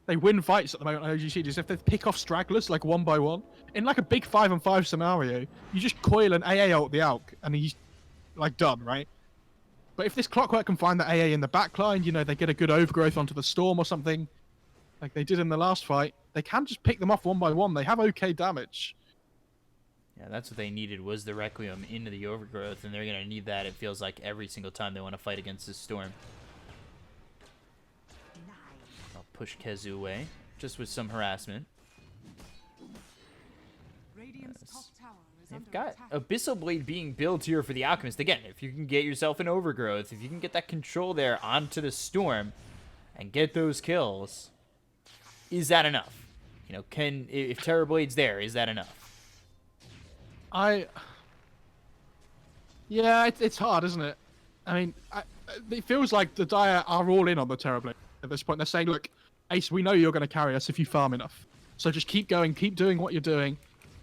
Speaker 2: they win fights at the moment on OG.SEED is if they pick off stragglers, like, 1 by 1. In, like, a big 5-on-5 scenario, you just coil an AA out the Alk, and he's, like, done, right? But if this Clockwork can find the AA in the backline, you know, they get a good overgrowth onto the Storm or something, like they did in the last fight, they can just pick them off 1 by 1. They have okay damage.
Speaker 1: Yeah, that's what they needed, was the Requiem into the overgrowth, and they're going to need that, it feels like, every single time they want to fight against this Storm. I'll push Kezu away, just with some harassment. They've got Abyssal Blade being built here for the Alchemist. Again, if you can get yourself an overgrowth, if you can get that control there onto the Storm and get those kills, is that enough? You know, if Terrorblade's there, is that enough?
Speaker 2: Yeah, it's hard, isn't it? I mean, it feels like the Dire are all in on the Terrorblade at this point. They're saying, look, Ace, we know you're going to carry us if you farm enough. So just keep going, keep doing what you're doing.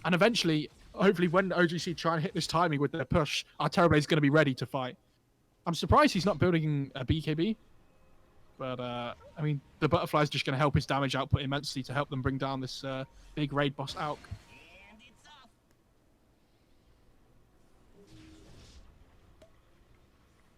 Speaker 2: And eventually, hopefully when OG.SEED try and hit this timing with their push, our Terrorblade's going to be ready to fight. I'm surprised he's not building a BKB. But, I mean, the Butterfly's just going to help his damage output immensely to help them bring down this big raid boss Alk.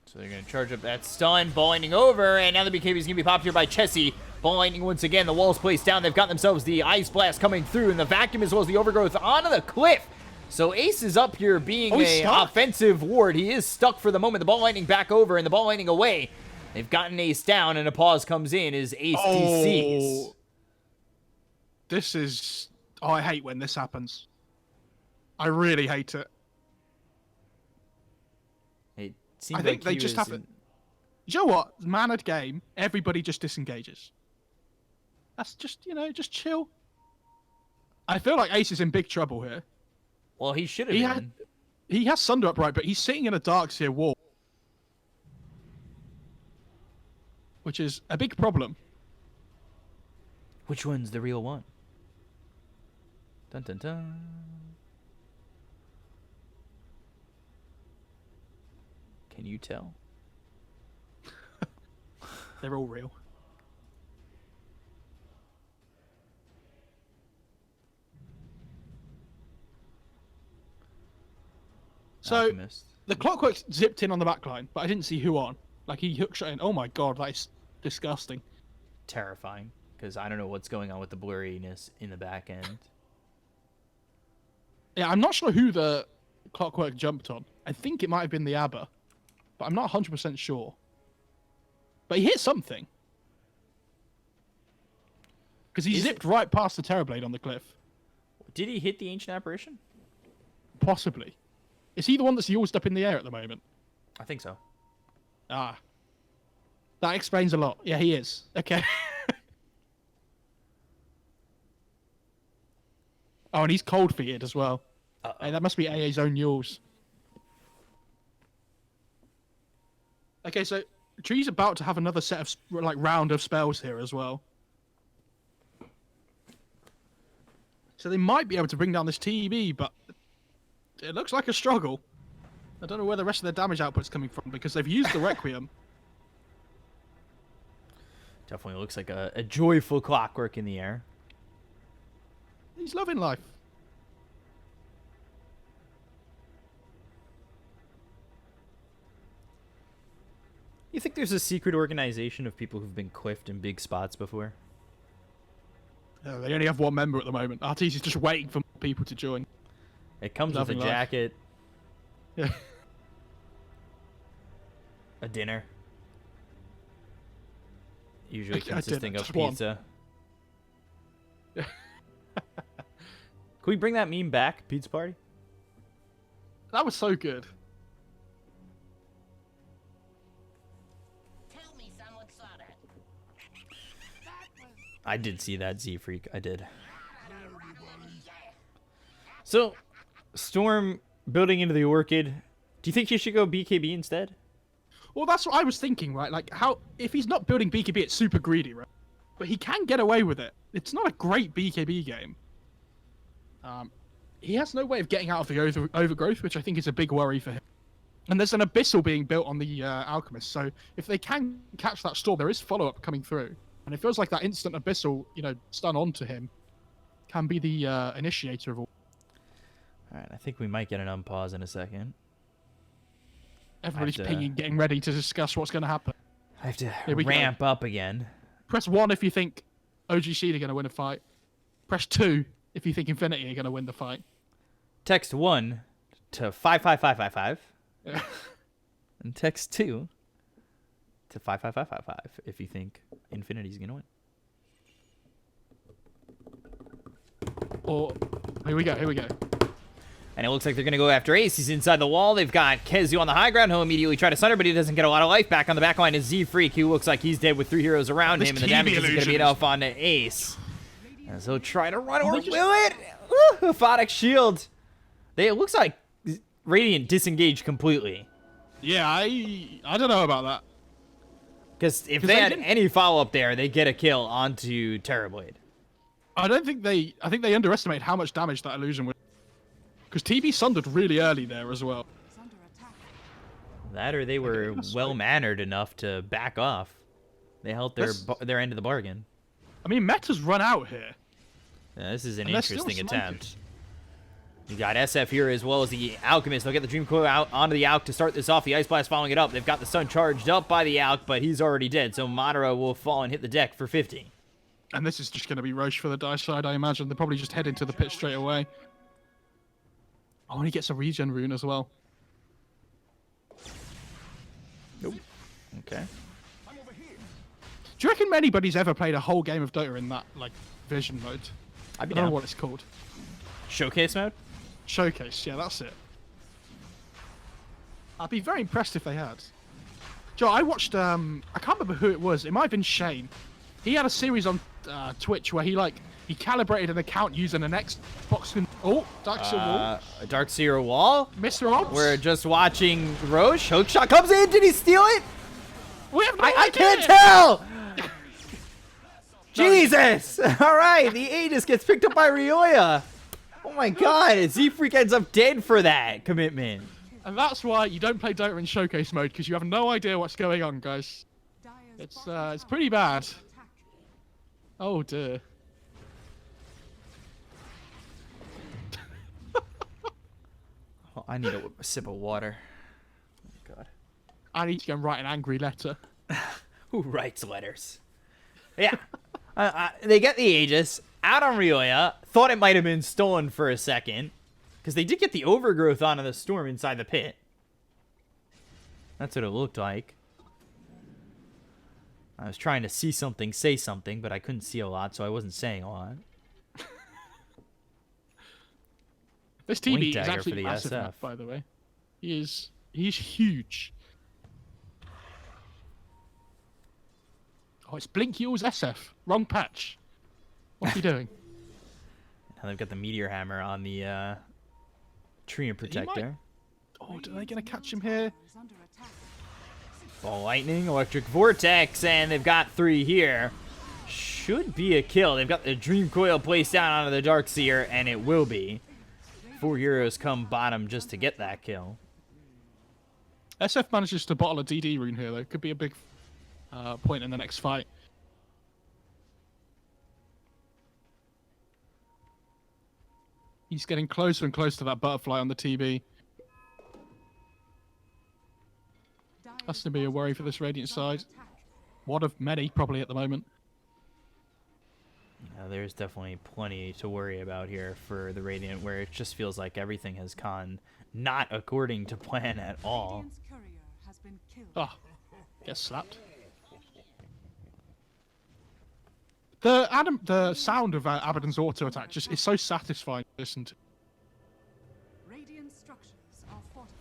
Speaker 1: So they're going to charge up that stun, ball lightning over, and now the BKB is going to be popped here by Chessie. Ball lightning once again, the wall's placed down. They've got themselves the Ice Blast coming through, and the vacuum as well as the overgrowth onto the cliff. So Ace is up here being an offensive ward. He is stuck for the moment. The ball lightning back over, and the ball lightning away. They've gotten Ace down, and a pause comes in as Ace DCs.
Speaker 2: This is... Oh, I hate when this happens. I really hate it. I think they just have to... You know what? Mannered game, everybody just disengages. That's just, you know, just chill. I feel like Ace is in big trouble here.
Speaker 1: Well, he should have been.
Speaker 2: He has Sunder upright, but he's sitting in a Darkseer wall. Which is a big problem.
Speaker 1: Which one's the real one? Dun dun dun. Can you tell?
Speaker 2: They're all real. So,
Speaker 1: Alchemist.
Speaker 2: the Clockwork zipped in on the backline, but I didn't see who on. Like, he hookshot in. Oh my god, that is disgusting.
Speaker 1: Terrifying, because I don't know what's going on with the blurriness in the back end.
Speaker 2: Yeah, I'm not sure who the Clockwork jumped on. I think it might have been the Abba, but I'm not 100% sure. But he hit something. Because he zipped right past the Terrorblade on the cliff.
Speaker 1: Did he hit the Ancient Apparition?
Speaker 2: Possibly. Is he the one that's yawned up in the air at the moment?
Speaker 1: I think so.
Speaker 2: Ah. That explains a lot. Yeah, he is. Okay. Oh, and he's cold feeted as well. Hey, that must be AA's own Yules. Okay, so Tree's about to have another set of round of spells here as well. So they might be able to bring down this TB, but it looks like a struggle. I don't know where the rest of their damage output's coming from because they've used the Requiem.
Speaker 1: Definitely looks like a joyful Clockwork in the air.
Speaker 2: He's loving life.
Speaker 1: You think there's a secret organization of people who've been quiffed in big spots before?
Speaker 2: They only have one member at the moment. Arteezy is just waiting for more people to join.
Speaker 1: It comes
Speaker 2: Loving
Speaker 1: with a
Speaker 2: life.
Speaker 1: jacket.
Speaker 2: Yeah.
Speaker 1: A dinner. Usually
Speaker 2: A dinner,
Speaker 1: consisting of
Speaker 2: just one.
Speaker 1: pizza. Can we bring that meme back? Pizza party?
Speaker 2: That was so good.
Speaker 4: Tell me someone saw that.
Speaker 1: I did see that, Z Freak. I did. So, Storm building into the Orchid. Do you think he should go BKB instead?
Speaker 2: Well, that's what I was thinking, right? Like, how if he's not building BKB, it's super greedy, right? But he can get away with it. It's not a great BKB game. He has no way of getting out of the overgrowth, which I think is a big worry for him. And there's an Abyssal being built on the Alchemist, so if they can catch that Storm, there is follow-up coming through. And it feels like that instant Abyssal, stun onto him, can be the initiator of all.
Speaker 1: Alright, I think we might get an unpause in a second.
Speaker 2: Everybody's pinging, getting ready to discuss what's going to happen.
Speaker 1: I have to
Speaker 2: we
Speaker 1: ramp up again.
Speaker 2: Press 1 if you think OG.SEED are going to win a fight. Press 2 if you think Infinity are going to win the fight.
Speaker 1: Text 1 to 55555.
Speaker 2: Yeah.
Speaker 1: And text 2 to 55555 if you think Infinity's going to win.
Speaker 2: Or, here we go.
Speaker 1: And it looks like they're going to go after Ace. He's inside the wall. They've got Kezu on the high ground. He'll immediately try to sunder, but he doesn't get a lot of life. Back on the back line is Z Freak, who looks like he's dead with 3 heroes around him. And the damage is going to be enough on Ace. As he'll try to run, or will it? Woo, Aphotic Shield. It looks like Radiant disengaged completely.
Speaker 2: Yeah, I don't know about that.
Speaker 1: Because if they had any follow-up there, they get a kill onto Terrorblade.
Speaker 2: I think they underestimated how much damage that illusion would. Because TB sundered really early there as well.
Speaker 3: Is under attack.
Speaker 1: That or they were well-mannered enough to back off. They held their end of the bargain.
Speaker 2: I mean, meta's run out here.
Speaker 1: Yeah, this is an
Speaker 2: And they're still
Speaker 1: interesting
Speaker 2: smoking.
Speaker 1: attempt. You got SF here as well as the Alchemist. They'll get the Dream Coil out onto the Alch to start this off. The Ice Blast following it up. They've got the Stun charged up by the Alch, but he's already dead. So Madara will fall and hit the deck for 50.
Speaker 2: And this is just going to be Roche for the dice side, I imagine. They'll probably just head into the pit straight away. Oh, and he gets a regen rune as well.
Speaker 1: Nope. Okay.
Speaker 2: Do you reckon anybody's ever played a whole game of Dota in that, vision mode?
Speaker 1: I'd be
Speaker 2: I don't know
Speaker 1: down.
Speaker 2: what it's called.
Speaker 1: Showcase mode?
Speaker 2: Showcase, yeah, that's it. I'd be very impressed if they had. Joe, I watched, I can't remember who it was. It might have been Shane. He had a series on Twitch where he calibrated an account using an Xbox. Oh, Darkseer Wall.
Speaker 1: Darkseer Wall?
Speaker 2: Mr. Odds.
Speaker 1: We're just watching Roche. Hookshot comes in. Did he steal it?
Speaker 2: We have no
Speaker 1: I
Speaker 2: idea.
Speaker 1: can't tell! Jesus! Alright, the Aegis gets picked up by Ryoya. Oh my god, Z-Freak ends up dead for that commitment.
Speaker 2: And that's why you don't play Dota in Showcase mode, because you have no idea what's going on, guys.
Speaker 3: Dire's
Speaker 2: It's pretty bad.
Speaker 3: attack.
Speaker 2: Oh dear.
Speaker 1: Oh, I need a sip of water. Oh god.
Speaker 2: I need to go and write an angry letter.
Speaker 1: Who writes letters? Yeah. They get the Aegis out on Ryoya. Thought it might have been stolen for a second. Because they did get the overgrowth onto the Storm inside the pit. That's what it looked like. I was trying to see something, say something, but I couldn't see a lot, so I wasn't saying a lot.
Speaker 2: This TB
Speaker 1: Blink
Speaker 2: is
Speaker 1: dagger
Speaker 2: absolutely
Speaker 1: for the
Speaker 2: massive,
Speaker 1: SF.
Speaker 2: by the way. He's huge. Oh, it's Blink Yule's SF. Wrong patch. What's he doing?
Speaker 1: Now they've got the Meteor Hammer on the Tree Protector.
Speaker 2: Oh, are they going to catch him here?
Speaker 3: Is under attack.
Speaker 1: Ball Lightning, Electric Vortex, and they've got 3 here. Should be a kill. They've got the Dream Coil placed down onto the Darkseer, and it will be. 4 heroes come bottom just to get that kill.
Speaker 2: SF manages to bottle a DD rune here, though. Could be a big point in the next fight. He's getting closer and closer to that butterfly on the TB. That's going to be a worry for this Radiant side. One of many, probably, at the moment.
Speaker 1: There's definitely plenty to worry about here for the Radiant, where it just feels like everything has gone not according to plan at all.
Speaker 3: Radiant's courier has been killed.
Speaker 2: Oh, Gets slapped. The sound of Abaddon's auto attack just is so satisfying to listen to.
Speaker 3: Radiant structures are fortified.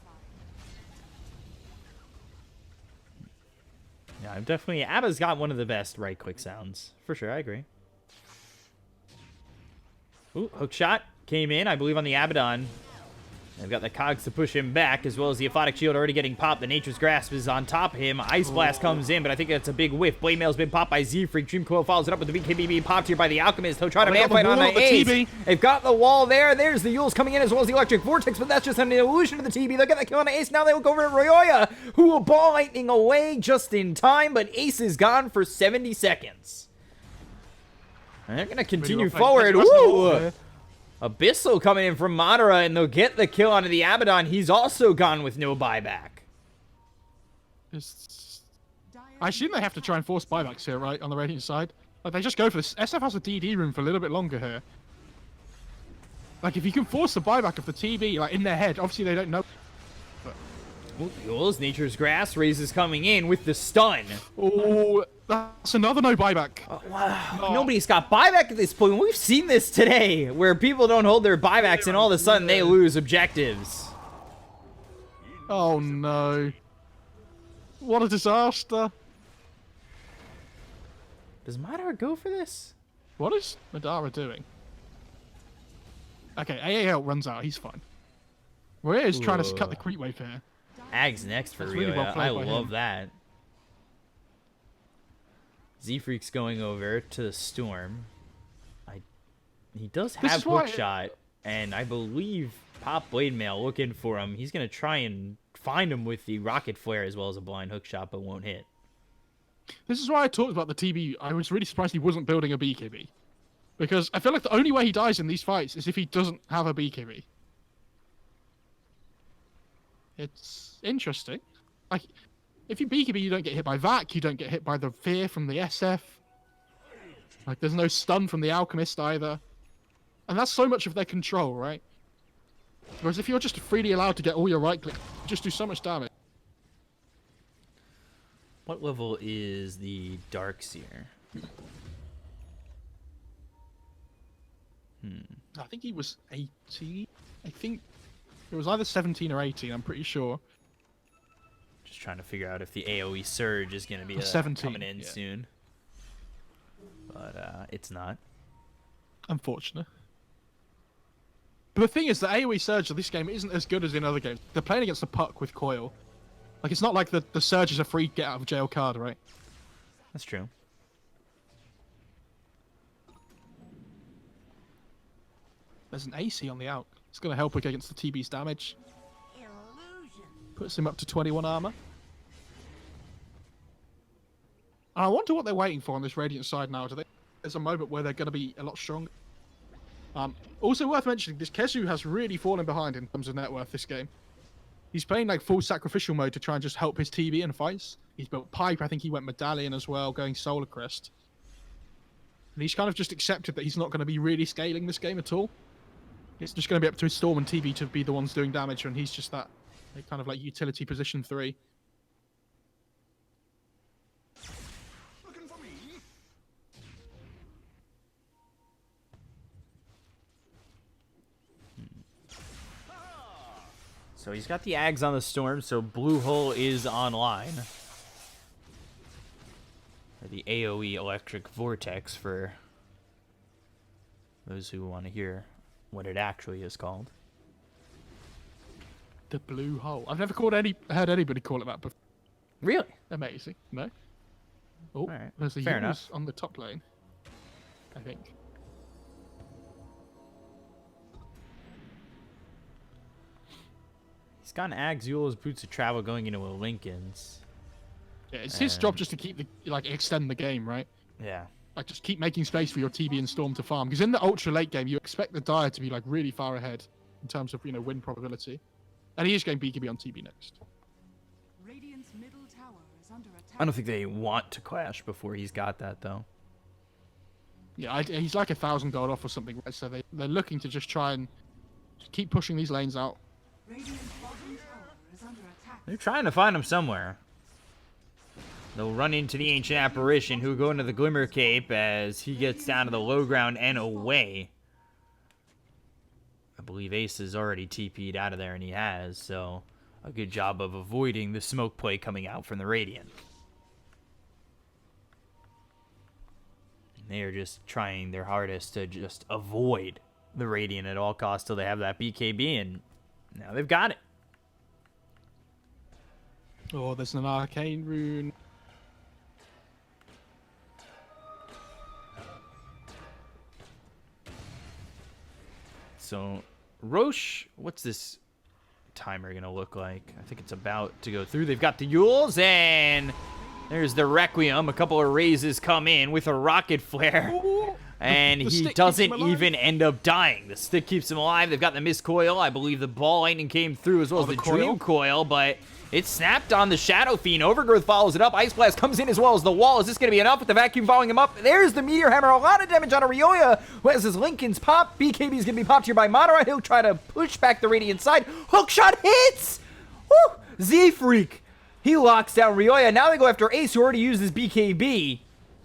Speaker 1: Yeah, I'm definitely... Abba's got one of the best right-click sounds. For sure, I agree. Ooh, hook shot came in, I believe, on the Abaddon. They've got the cogs to push him back, as well as the Aphotic Shield already getting popped. The Nature's Grasp is on top of him. Ice Blast comes in, but I think that's a big whiff. Blade Mail's been popped by Z-Freak. Dream Coil follows it up with the BKB being popped here by the Alchemist. He'll try to man fight on the Ace. They've got the wall there. There's the Yules coming in, as well as the Electric Vortex, but that's just an illusion of the TB. They'll get the kill on the Ace. Now they look over at Royoya, who will ball lightning away just in time, but Ace is gone for 70 seconds. And they're going to continue forward. Ooh! Abyssal coming in from Madara, and they'll get the kill onto the Abaddon. He's also gone with no buyback.
Speaker 2: I assume they have to try and force buybacks here, right, on the Radiant side. Like, they just go for this. SF has a DD room for a little bit longer here. Like, if you can force the buyback of the TB, like, in their head, obviously they don't know.
Speaker 1: Well, Yules, Nature's Grass, raises coming in with the stun.
Speaker 2: Oh, that's another no buyback.
Speaker 1: Wow. Oh. Nobody's got buyback at this point. We've seen this today, where people don't hold their buybacks and all of a sudden they lose objectives.
Speaker 2: Oh, no. What a disaster.
Speaker 1: Does Madara go for this?
Speaker 2: What is Madara doing? Okay, AAL runs out. He's fine. Rhea is trying to cut the creep wave here.
Speaker 1: Ag's next for
Speaker 2: really
Speaker 1: Rhea.
Speaker 2: well
Speaker 1: I love
Speaker 2: him.
Speaker 1: that. Z-Freak's going over to the Storm. He does have Hookshot, and I believe Pop Blade Mail looking for him. He's going to try and find him with the Rocket Flare as well as a blind Hookshot, but won't hit.
Speaker 2: This is why I talked about the TB. I was really surprised he wasn't building a BKB. Because I feel like the only way he dies in these fights is if he doesn't have a BKB. It's interesting. Like, if you BKB, you don't get hit by VAC, you don't get hit by the Fear from the SF. Like, there's no stun from the Alchemist either. And that's so much of their control, right? Whereas if you're just freely allowed to get all your right click, you just do so much damage.
Speaker 1: What level is the Darkseer?
Speaker 2: I think he was 18. I think it was either 17 or 18, I'm pretty sure.
Speaker 1: Just trying to figure out if the AoE Surge is going to be
Speaker 2: 17,
Speaker 1: coming in soon. But it's not.
Speaker 2: Unfortunate. But the thing is, the AoE Surge of this game isn't as good as in other games. They're playing against the Puck with Coil. Like, it's not like the Surge is a free get out of jail card, right?
Speaker 1: That's true.
Speaker 2: There's an AC on the out. It's going to help against the TB's damage. Puts him up to 21 armor. And I wonder what they're waiting for on this Radiant side now. There's a moment where they're going to be a lot stronger. Also worth mentioning, this Kezu has really fallen behind in terms of net worth this game. He's playing like full sacrificial mode to try and just help his TB in fights. He's built Pipe, I think he went Medallion as well, going Solar Crest. And he's kind of just accepted that he's not going to be really scaling this game at all. It's just going to be up to his Storm and TB to be the ones doing damage, and he's just that kind of like utility position 3.
Speaker 1: So he's got the Ags on the Storm, so Blue Hole is online. Or the AoE Electric Vortex for those who want to hear what it actually is called.
Speaker 2: The Blue Hole. I've never heard anybody call it that before.
Speaker 1: Really?
Speaker 2: Amazing. No? Oh,
Speaker 1: right.
Speaker 2: There's a
Speaker 1: Fair
Speaker 2: Yules
Speaker 1: enough.
Speaker 2: on the top lane, I think.
Speaker 1: He's got an Ags, Yules, Boots of Travel going into a Lincoln's.
Speaker 2: Yeah, it's his job just to keep extend the game, right?
Speaker 1: Yeah.
Speaker 2: Like, just keep making space for your TB and Storm to farm. Because in the ultra late game, you expect the Dire to be like really far ahead in terms of, win probability. And he is going BKB on TB next.
Speaker 3: Radiant's middle tower is under attack.
Speaker 1: I don't think they want to clash before he's got that, though.
Speaker 2: Yeah, he's like 1,000 gold off or something, right? So they're looking to just try and keep pushing these lanes out.
Speaker 3: Radiant's bottom tower is under attack.
Speaker 1: They're trying to find him somewhere. They'll run into the Ancient Apparition, who go into the Glimmer Cape as he gets down to the low ground and away. I believe Ace has already TP'd out of there, and he has, so a good job of avoiding the smoke play coming out from the Radiant. They are just trying their hardest to just avoid the Radiant at all costs till they have that BKB, and now they've got it.
Speaker 2: Oh, there's an arcane rune.
Speaker 1: So, Roche, what's this timer going to look like? I think it's about to go through. They've got the Yules, and there's the Requiem. A couple of raises come in with a rocket flare, and he doesn't even end up dying. The stick keeps him alive. They've got the Mist Coil. I believe the Ball Lightning came through as well as the Dream Coil, but it snapped on the Shadow Fiend. Overgrowth follows it up. Ice Blast comes in as well as the wall. Is this going to be enough with the Vacuum following him up? There's the Meteor Hammer. A lot of damage on a Ryoya, who has his Lincoln's pop. BKB is going to be popped here by Madara. He'll try to push back the Radiant side. Hookshot hits! Woo! Z-Freak. He locks down Ryoya. Now they go after Ace, who already used his BKB.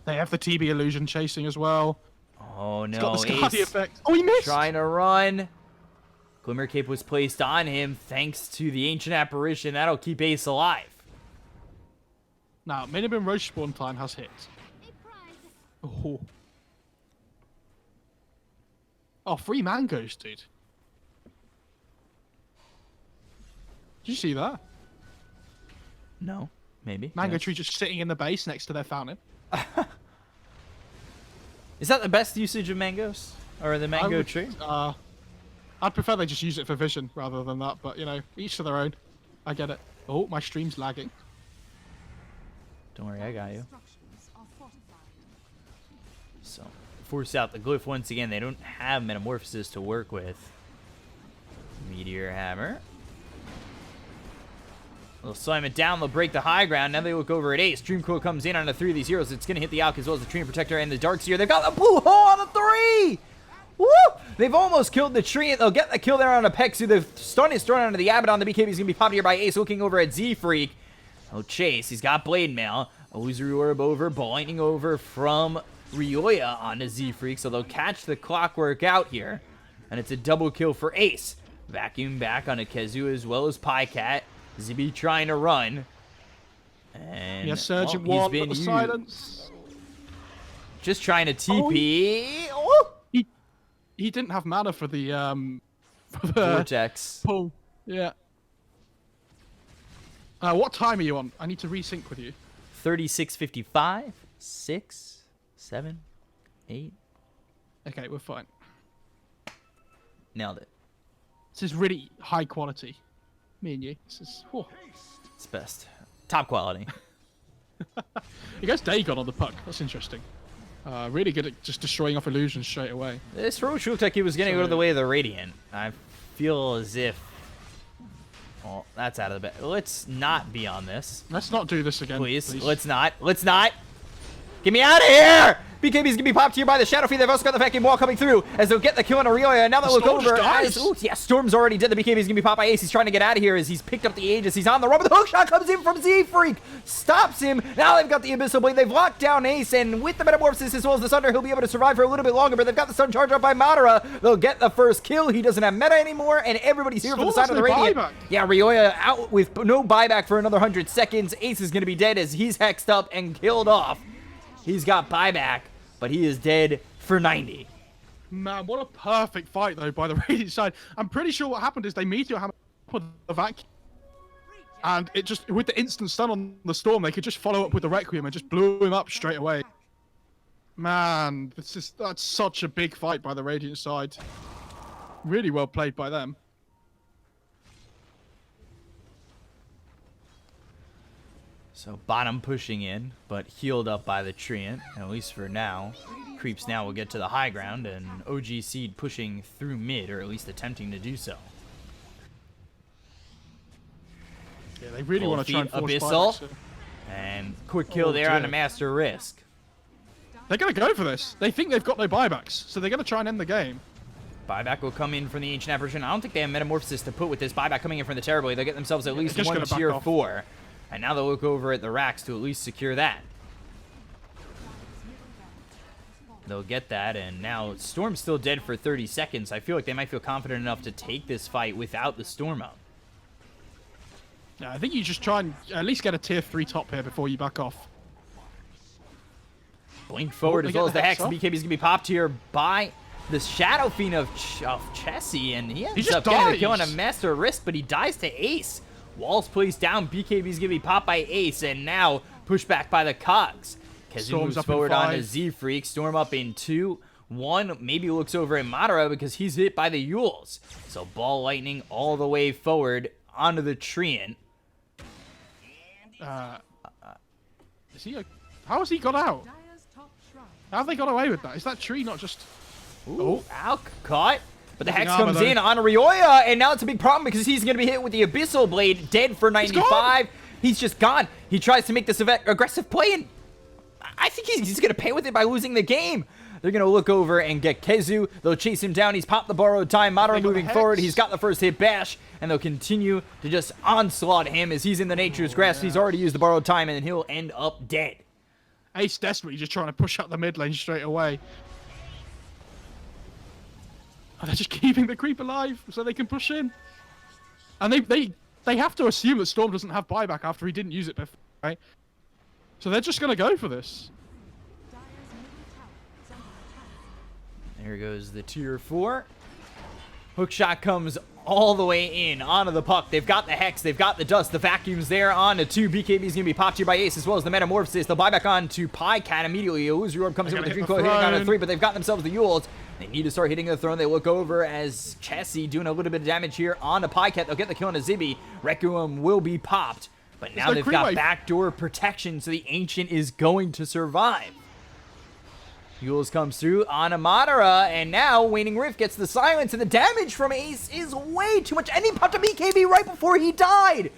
Speaker 2: They have the TB illusion chasing as well.
Speaker 1: Oh, no.
Speaker 2: He's got the Skadi
Speaker 1: Ace
Speaker 2: effect. Oh, he missed!
Speaker 1: trying to run. Glimmer Cape was placed on him thanks to the Ancient Apparition. That'll keep Ace alive.
Speaker 2: Now, minimum Roche spawn time has hit. Oh. Oh, 3 mangoes, dude. Did you see that?
Speaker 1: No, maybe.
Speaker 2: Mango
Speaker 1: yes.
Speaker 2: tree just sitting in the base next to their fountain.
Speaker 1: Is that the best usage of mangoes? Or the mango tree?
Speaker 2: I'd prefer they just use it for vision rather than that, but, you know, each to their own. I get it. Oh, my stream's lagging.
Speaker 1: Don't worry, I got you.
Speaker 3: Structures are fortified.
Speaker 1: So, force out the glyph once again. They don't have Metamorphosis to work with. Meteor Hammer. They'll slam it down. They'll break the high ground. Now they look over at Ace. Dream Coil comes in on the 3 of these heroes. It's going to hit the Alk as well as the Treant Protector and the Darkseer. They've got the blue hole on the 3! Woo! They've almost killed the Treant. They'll get the kill there on a Pexu. The stun is thrown onto the Abaddon. The BKB is going to be popped here by Ace, looking over at Z-Freak. Oh, Chase. He's got Blade Mail. Illusory Orb over. Ball Lightning over from Ryoya onto Z-Freak. So they'll catch the clockwork out here. And it's a double kill for Ace. Vacuum back on a Kezu as well as Pycat. Zibby trying to run. And
Speaker 2: yes, Surgeon
Speaker 1: well,
Speaker 2: One,
Speaker 1: he's been
Speaker 2: the silence.
Speaker 1: Just trying to
Speaker 2: Oh,
Speaker 1: TP.
Speaker 2: He didn't have mana for the
Speaker 1: Vortex.
Speaker 2: pull. Yeah. What time are you on? I need to resync with you.
Speaker 1: 36:55. 6, 7, 8.
Speaker 2: Okay, we're fine.
Speaker 1: Nailed it.
Speaker 2: This is really high quality. Me and you. This is. Oh.
Speaker 1: It's best. Top quality.
Speaker 2: He goes Dagon on the puck. That's interesting. Really good at just destroying off illusions straight away.
Speaker 1: This Roche looked like he was going to go to the way of the Radiant. I feel as if... Well, that's out of the bed. Let's not be on this.
Speaker 2: Let's not do this again.
Speaker 1: Please. Let's not. Let's not. Get me out of here! BKB's going to be popped here by the Shadow Fiend. They've also got the Vacuum Wall coming through as they'll get the kill on Ryoya. And now they'll look over. Yeah, Storm's already dead. The BKB's going to be popped by Ace. He's trying to get out of here as he's picked up the Aegis. He's on the run, but the hookshot comes in from Z-Freak. Stops him. Now they've got the Abyssal Blade. They've locked down Ace. And with the Metamorphosis as well as the Sunder, he'll be able to survive for a little bit longer. But they've got the Stun charge up by Madara. They'll get the first kill. He doesn't have meta anymore. And everybody's here for the side of the Radiant. Yeah, Ryoya out with no buyback for another 100 seconds. Ace is going to be dead as he's hexed up and killed off. He's got buyback, but he is dead for 90.
Speaker 2: Man, what a perfect fight, though, by the Radiant side. I'm pretty sure what happened is they Meteor Hammer put the Vacuum. And it just, with the instant stun on the Storm, they could just follow up with the Requiem and just blew him up straight away. Man, that's such a big fight by the Radiant side. Really well played by them.
Speaker 1: So bottom pushing in, but healed up by the Treant, at least for now. Creeps now will get to the high ground, and OG.SEED pushing through mid, or at least attempting to do so.
Speaker 2: Yeah, they really want to try and force
Speaker 1: Abyssal,
Speaker 2: buybacks.
Speaker 1: and quick kill there on a Master Risk.
Speaker 2: They're going to go for this. They think they've got no buybacks, so they're going to try and end the game.
Speaker 1: Buyback will come in from the Ancient Apparition. I don't think they have Metamorphosis to put with this buyback coming in from the Terribly. They'll get themselves at least one tier 4. And now they'll look over at the racks to at least secure that. They'll get that, and now Storm's still dead for 30 seconds. I feel like they might feel confident enough to take this fight without the Storm up.
Speaker 2: Yeah, I think you just try and at least get a tier 3 top here before you back off.
Speaker 1: Blink forward as well as the Hex.
Speaker 2: off.
Speaker 1: BKB's going to be popped here by the Shadow Fiend of Chessie, and he ends
Speaker 2: just
Speaker 1: up getting the kill on a
Speaker 2: dies.
Speaker 1: Master Risk, but he dies to Ace. Walls placed down. BKB's going to be popped by Ace, and now pushed back by the Cogs. Kezu
Speaker 2: Storm's
Speaker 1: moves
Speaker 2: up in
Speaker 1: forward onto
Speaker 2: 5.
Speaker 1: Z-Freak. Storm up in 2. 1 maybe looks over at Madara because he's hit by the Yules. So Ball Lightning all the way forward onto the Treant.
Speaker 2: Is he how has he got out?
Speaker 3: Dire's top shrine.
Speaker 2: How have they got away with that? Is that tree not just...
Speaker 1: Ooh, Alk caught. But the
Speaker 2: Losing
Speaker 1: Hex
Speaker 2: armor,
Speaker 1: comes
Speaker 2: though.
Speaker 1: in on Ryoya, and now it's a big problem because he's going to be hit with the Abyssal Blade, dead for 95. He's just gone. He tries to make this aggressive play, and I think he's going to pay with it by losing the game. They're going to look over and get Kezu. They'll chase him down. He's popped the borrowed time. Madara
Speaker 2: They got the
Speaker 1: moving
Speaker 2: Hex.
Speaker 1: forward. He's got the first hit bash, and they'll continue to just onslaught him as he's in the Nature's Grasp. He's already used the borrowed time, and he'll end up dead.
Speaker 2: Ace desperately just trying to push up the mid lane straight away. And they're just keeping the creep alive so they can push in. And they have to assume that Storm doesn't have buyback after he didn't use it before, right? So they're just going to go for this.
Speaker 3: Dire's middle tower is under attack.
Speaker 1: There goes the tier 4. Hookshot comes all the way in onto the puck. They've got the Hex. They've got the Dust. The Vacuum's there onto 2. BKB's going to be popped here by Ace as well as the Metamorphosis. They'll buy back on to Pycat immediately. Illusory Orb comes in with the Dream Coil hitting on a 3, but they've got themselves the Yules. They need to start hitting the throne. They look over as Chessie doing a little bit of damage here on the Pycat. They'll get the kill on a Zibby. Requiem will be popped. But now
Speaker 2: no
Speaker 1: they've
Speaker 2: creep
Speaker 1: got
Speaker 2: wave.
Speaker 1: backdoor protection, so the Ancient is going to survive. Yules comes through on a Madara, and now Waning Rift gets the silence, and the damage from Ace is way too much. And he popped a BKB right before he died.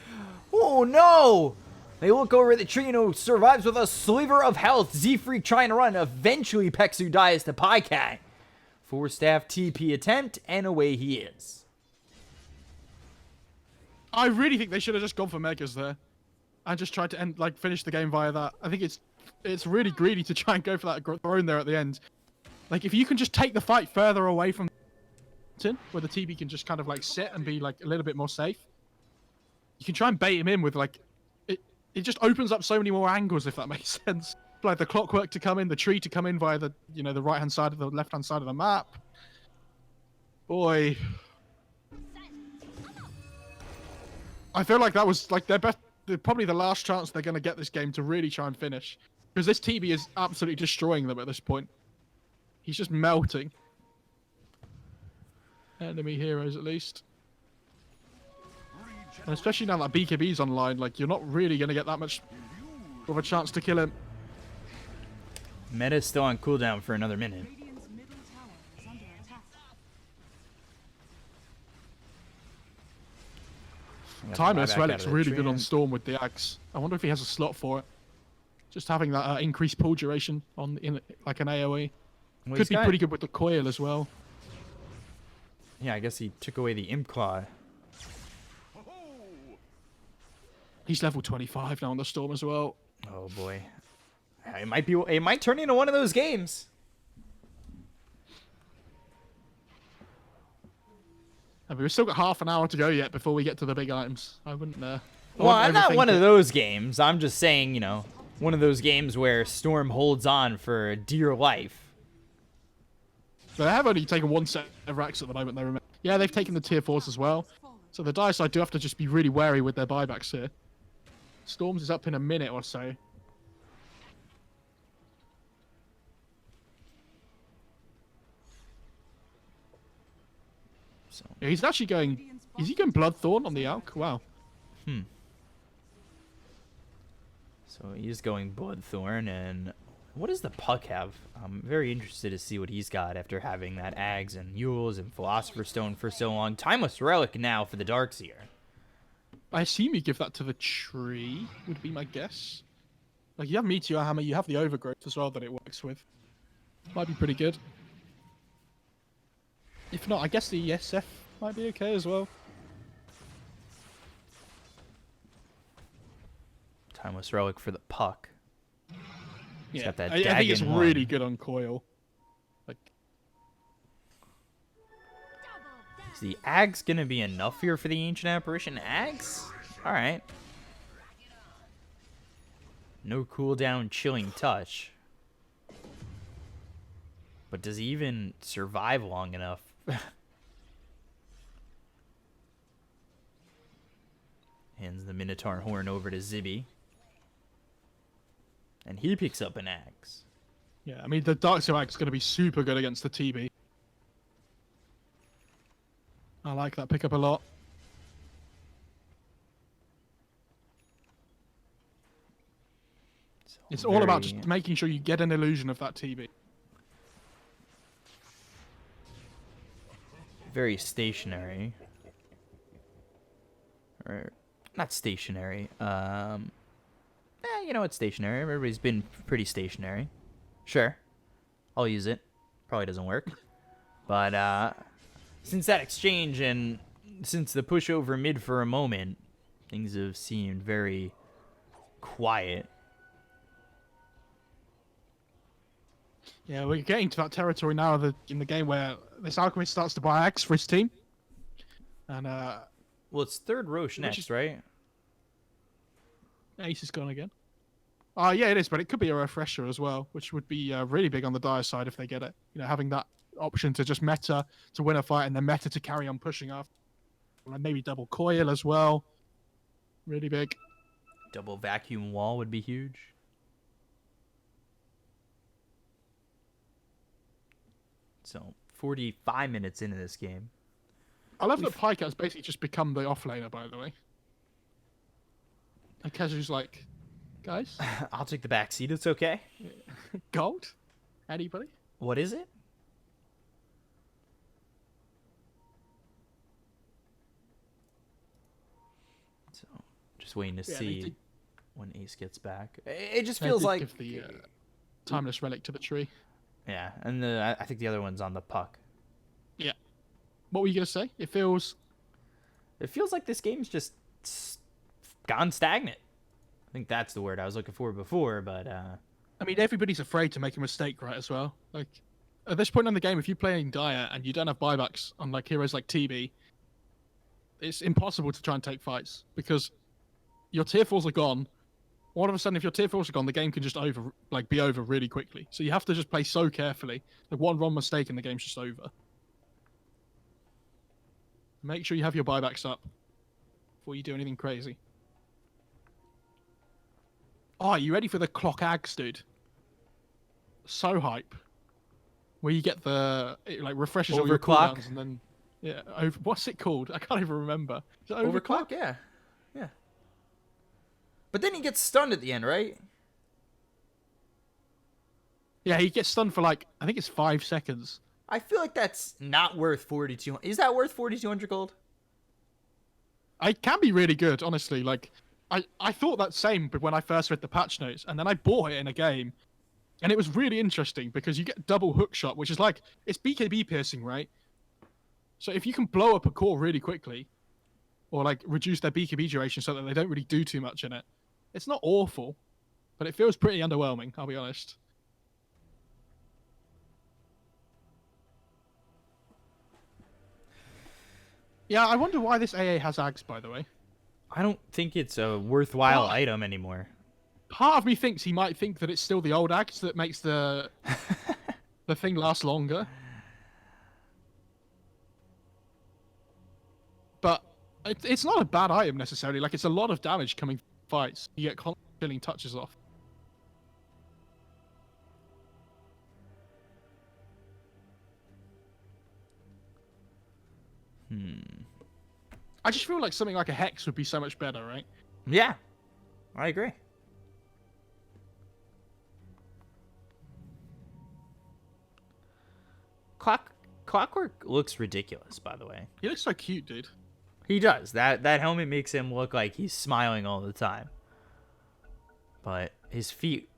Speaker 1: Oh no! They look over at the tree, who survives with a sliver of health. Z-Freak trying to run. Eventually, Peksu dies to Pycat. 4-staff TP attempt, and away he is.
Speaker 2: I really think they should have just gone for Megas there. And just tried to finish the game via that. I think it's really greedy to try and go for that throne there at the end. Like, if you can just take the fight further away from where the TB can just kind of sit and be a little bit more safe. You can try and bait him in with it just opens up so many more angles, if that makes sense. Like the clockwork to come in, the tree to come in via the the right hand side of the left hand side of the map. Boy, I feel like that was their best, probably the last chance they're going to get this game to really try and finish, because this TB is absolutely destroying them at this point. He's just melting. Enemy heroes, at least. And especially now that BKB's online, you're not really going to get that much of a chance to kill him.
Speaker 1: Meta's still on cooldown for another minute.
Speaker 3: Radiant's middle tower is under attack.
Speaker 2: Timeless
Speaker 1: Buyback out
Speaker 2: Relic's
Speaker 1: of the
Speaker 2: really good on
Speaker 1: Treant.
Speaker 2: Storm with the axe. I wonder if he has a slot for it. Just having that increased pull duration in like an AoE.
Speaker 1: Well,
Speaker 2: Could
Speaker 1: he's
Speaker 2: be
Speaker 1: got-
Speaker 2: pretty good with the coil as well.
Speaker 1: Yeah, I guess he took away the Imp Claw.
Speaker 2: He's level 25 now on the Storm as well.
Speaker 1: Oh boy, it might turn into one of those games.
Speaker 2: I mean, we've still got half an hour to go yet before we get to the big items. I wouldn't.
Speaker 1: Well, I'm not one of those games. I'm just saying, one of those games where Storm holds on for dear life.
Speaker 2: They have only taken one set of racks at the moment. Yeah, they've taken the tier 4s as well. So the Dire side do have to just be really wary with their buybacks here. Storms is up in a minute or so. Yeah, he's actually going... Is he going Bloodthorn on the Alk? Wow.
Speaker 1: So he's going Bloodthorn, and what does the Puck have? I'm very interested to see what he's got after having that Ags and Yules and Philosopher's Stone for so long. Timeless Relic now for the Darkseer.
Speaker 2: I assume you give that to the tree, would be my guess. You have Meteor Hammer, you have the Overgrowth as well that it works with. Might be pretty good. If not, I guess the SF might be okay as well.
Speaker 1: Timeless relic for the puck. He's got that
Speaker 2: I think it's
Speaker 1: Dagon one.
Speaker 2: really good on coil. Like,
Speaker 1: Is the Ags gonna be enough here for the Ancient Apparition? Ags? Alright. No cooldown, chilling touch. But does he even survive long enough? Hands the Minotaur horn over to Zibby. And he picks up an axe.
Speaker 2: yeah, I mean the Dark Seal Axe is going to be super good against the TB. I like that pickup a lot.
Speaker 1: So
Speaker 2: It's all about
Speaker 1: very-
Speaker 2: just making sure you get an illusion of that TB.
Speaker 1: very stationary. Or not stationary. You know it's stationary. Everybody's been pretty stationary. Sure. I'll use it. Probably doesn't work. But since that exchange and since the push over mid for a moment, things have seemed very quiet.
Speaker 2: Yeah, we're getting to that territory now in the game where this Alchemist starts to buy Axe for his team. And
Speaker 1: Well, it's third Roche next,
Speaker 2: is-
Speaker 1: right?
Speaker 2: Ace is gone again. Yeah, it is, but it could be a refresher as well, which would be really big on the Dire side if they get it. You know, having that option to just meta to win a fight and then meta to carry on pushing after. And maybe double coil as well. Really big.
Speaker 1: Double vacuum wall would be huge. So, 45 minutes into this game.
Speaker 2: I love that Pike has basically just become the offlaner, by the way. And Kezu's like, guys,
Speaker 1: I'll take the back seat. It's okay.
Speaker 2: gold? Anybody?
Speaker 1: What is it? So, just waiting to
Speaker 2: Yeah, they
Speaker 1: see
Speaker 2: did-
Speaker 1: when Ace gets back. It just
Speaker 2: They
Speaker 1: feels
Speaker 2: did
Speaker 1: like
Speaker 2: give the timeless relic to the tree.
Speaker 1: yeah, and I think the other one's on the puck.
Speaker 2: Yeah. What were you gonna say? It feels.
Speaker 1: It feels like this game's just gone stagnant. I think that's the word I was looking for before, but
Speaker 2: I mean, everybody's afraid to make a mistake, right? As well. Like at this point in the game, if you're playing Dire and you don't have buybacks on like heroes like TB, it's impossible to try and take fights because your tier 4s are gone. All of a sudden, if your tier 4s are gone, the game can just be over really quickly. So you have to just play so carefully. Like one wrong mistake and the game's just over. Make sure you have your buybacks up before you do anything crazy. Oh, are you ready for the clock ags, dude? So hype. Where you get it like refreshes all your
Speaker 1: Overclock?
Speaker 2: cooldowns and then what's it called? I can't even remember. Is it
Speaker 1: overclock, yeah. But then he gets stunned at the end, right?
Speaker 2: Yeah, he gets stunned for like I think it's 5 seconds.
Speaker 1: I feel like that's not worth 4,200. Is that worth 4,200 gold?
Speaker 2: It can be really good, honestly. Like I thought that same when I first read the patch notes, and then I bought it in a game, and it was really interesting because you get double hook shot, which is like it's BKB piercing, right? So if you can blow up a core really quickly, or like reduce their BKB duration so that they don't really do too much in it, it's not awful, but it feels pretty underwhelming. I'll be honest. Yeah, I wonder why this AA has Ags, by the way.
Speaker 1: I don't think it's a worthwhile
Speaker 2: What?
Speaker 1: item anymore.
Speaker 2: Part of me thinks he might think that it's still the old Ags that makes the thing last longer. But it's not a bad item necessarily. Like, it's a lot of damage coming from fights. You get constant killing touches off. I just feel like something like a Hex would be so much better, right?
Speaker 1: Yeah, I agree. Clockwork looks ridiculous, by the way.
Speaker 2: He looks so cute, dude.
Speaker 1: He does. That helmet makes him look like he's smiling all the time. But his feet,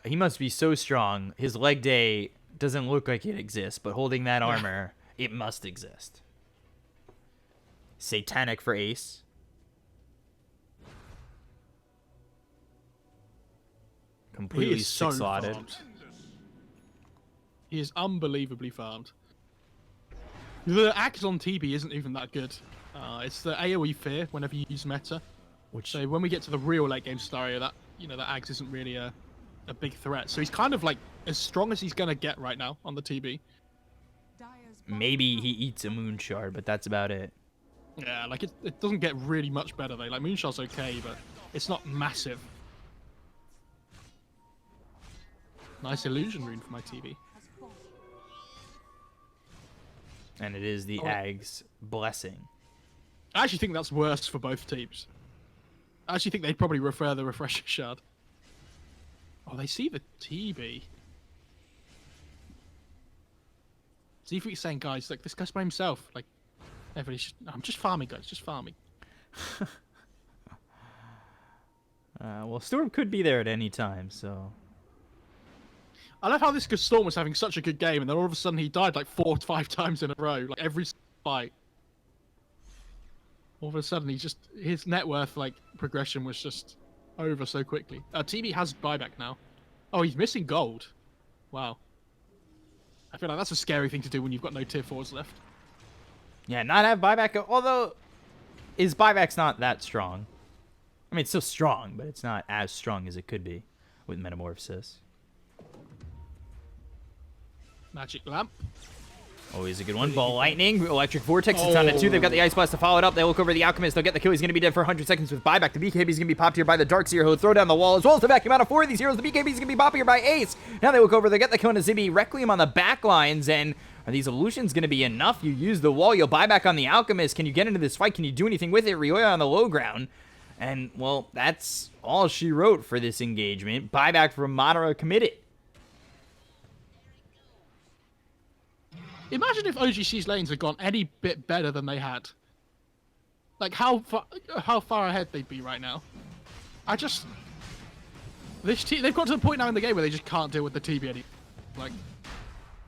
Speaker 1: he must be so strong. His leg day doesn't look like it exists, but holding that armor, it must exist. Satanic for Ace. Completely
Speaker 2: He is so
Speaker 1: six-slotted.
Speaker 2: farmed. He is unbelievably farmed. The Axe on TB isn't even that good. It's the AoE fear whenever you use meta. So when we get to the real late game scenario, that that Axe isn't really a big threat. So he's kind of like as strong as he's gonna get right now on the TB.
Speaker 1: Maybe he eats a moon shard, but that's about it.
Speaker 2: Yeah, like it doesn't get really much better though. Like Moonshot's okay, but it's not massive. Nice illusion rune for my TV.
Speaker 1: And it is the Ag's blessing.
Speaker 2: I actually think that's worse for both teams. I actually think they'd probably refer the refresher shard. Oh, they see the TB. See if he's saying, guys, like this guy's by himself. Like everybody should. I'm just farming, guys. Just farming.
Speaker 1: Well, Storm could be there at any time, so.
Speaker 2: I love how this Storm was having such a good game, and then all of a sudden he died like 4 to 5 times in a row, like every fight. All of a sudden, his net worth like progression was just over so quickly. TB has buyback now. Oh, he's missing gold. Wow. I feel like that's a scary thing to do when you've got no tier 4s left.
Speaker 1: Yeah, not have buyback. Although, his buyback's not that strong. I mean, it's still strong, but it's not as strong as it could be with Metamorphosis.
Speaker 2: Magic lamp.
Speaker 1: Always a good one. Ball lightning, electric vortex. It's on it too. They've got the ice blast to follow it up. They look over the alchemist. They'll get the kill. He's going to be dead for 100 seconds with buyback. The BKB's going to be popped here by the Darkseer. He'll throw down the wall as well as to vacuum out of 4 of these heroes. The BKB's going to be popped here by Ace. Now they look over. They get the kill on a Zibby. Requiem on the back lines. And are these illusions going to be enough? You use the wall. You'll buy back on the alchemist. Can you get into this fight? Can you do anything with it? Ryoya on the low ground. And, well, that's all she wrote for this engagement. Buyback from Madara committed.
Speaker 2: Imagine if OG.SEED's lanes had gone any bit better than they had. Like how far ahead they'd be right now. They've got to the point now in the game where they just can't deal with the TB anymore. Like,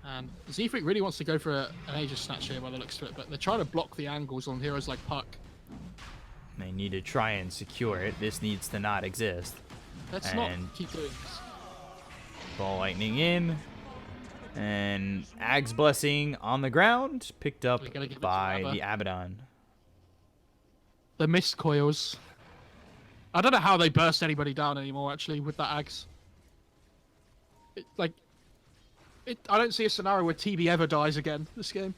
Speaker 2: and Z-Freak really wants to go for an Aegis snatch here by the looks of it, but they're trying to block the angles on heroes like Puck.
Speaker 1: They need to try and secure it. This needs to not exist.
Speaker 2: Let's not keep doing this.
Speaker 1: Ball lightning in. And Ag's blessing on the ground, picked up by the Abaddon.
Speaker 2: The mist coils. I don't know how they burst anybody down anymore, actually, with that Ags. I don't see a scenario where TB ever dies again this game.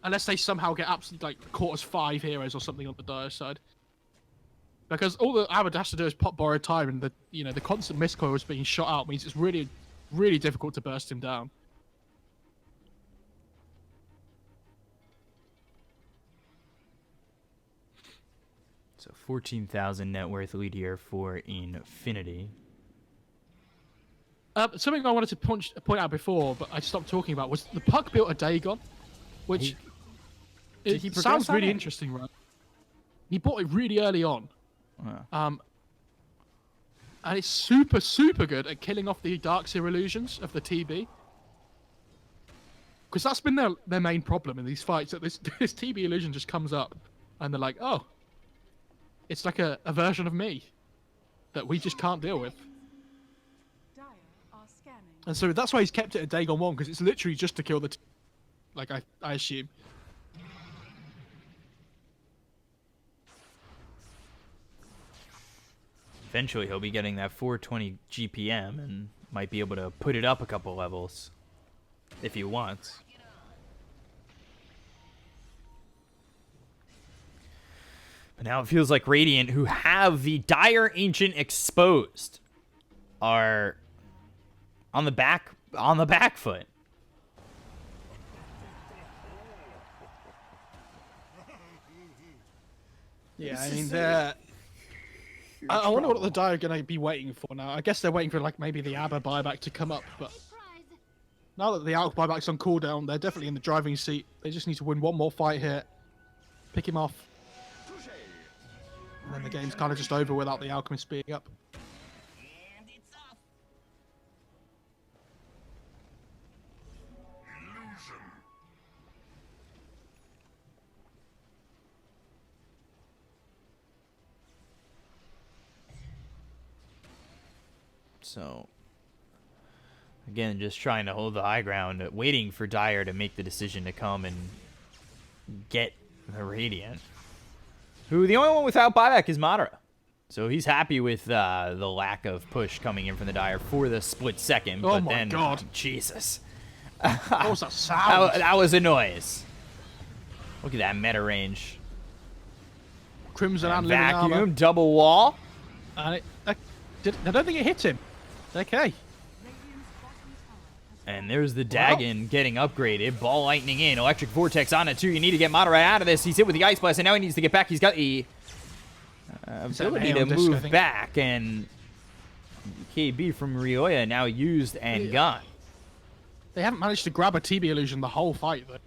Speaker 2: Unless they somehow get absolutely, like, caught as 5 heroes or something on the dire side. Because all the Abaddon has to do is pop borrowed time, and the constant mist coils being shot out means it's really difficult to burst him down.
Speaker 1: So 14,000 net worth lead here for Infinity.
Speaker 2: Something I wanted to point out before, but I stopped talking about, was the Puck built a Dagon, which it sounds really interesting, right? He bought it really early on. And it's super, super good at killing off the Darkseer illusions of the TB. Because that's been their main problem in these fights, that this TB illusion just comes up, and they're like, oh, it's like a version of me that we just can't deal with. And so that's why he's kept it at Dagon 1, because it's literally just to kill the like I assume.
Speaker 1: Eventually he'll be getting that 420 GPM and might be able to put it up a couple levels if he wants. But now it feels like Radiant, who have the Dire Ancient exposed, are on the back foot.
Speaker 2: Yeah, I mean I wonder what the Dire are going to be waiting for now. I guess they're waiting for like maybe the ABBA buyback to come up, but now that the Alk buyback's on cooldown, they're definitely in the driving seat. They just need to win one more fight here, pick him off, and then the game's kind of just over without the Alchemist being up.
Speaker 1: So, again, just trying to hold the high ground, waiting for Dire to make the decision to come and get the Radiant. Who, the only one without buyback is Madara. So he's happy with the lack of push coming in from the Dire for the split second.
Speaker 2: Oh
Speaker 1: but
Speaker 2: my
Speaker 1: then,
Speaker 2: God.
Speaker 1: Jesus.
Speaker 2: What was that sound?
Speaker 1: That was a noise. Look at that meta range.
Speaker 2: Crimson and
Speaker 1: Vacuum,
Speaker 2: Living Armor.
Speaker 1: double wall.
Speaker 2: And I don't think it hit him. Okay.
Speaker 1: And there's the Dagon getting upgraded. Ball lightning in. Electric Vortex on it, too. You need to get Madara out of this. He's hit with the Ice Blast, and now he needs to get back. He's got the ability to move back. And KB from Ryoya now used and gone.
Speaker 2: They haven't managed to grab a TB illusion the whole fight, though.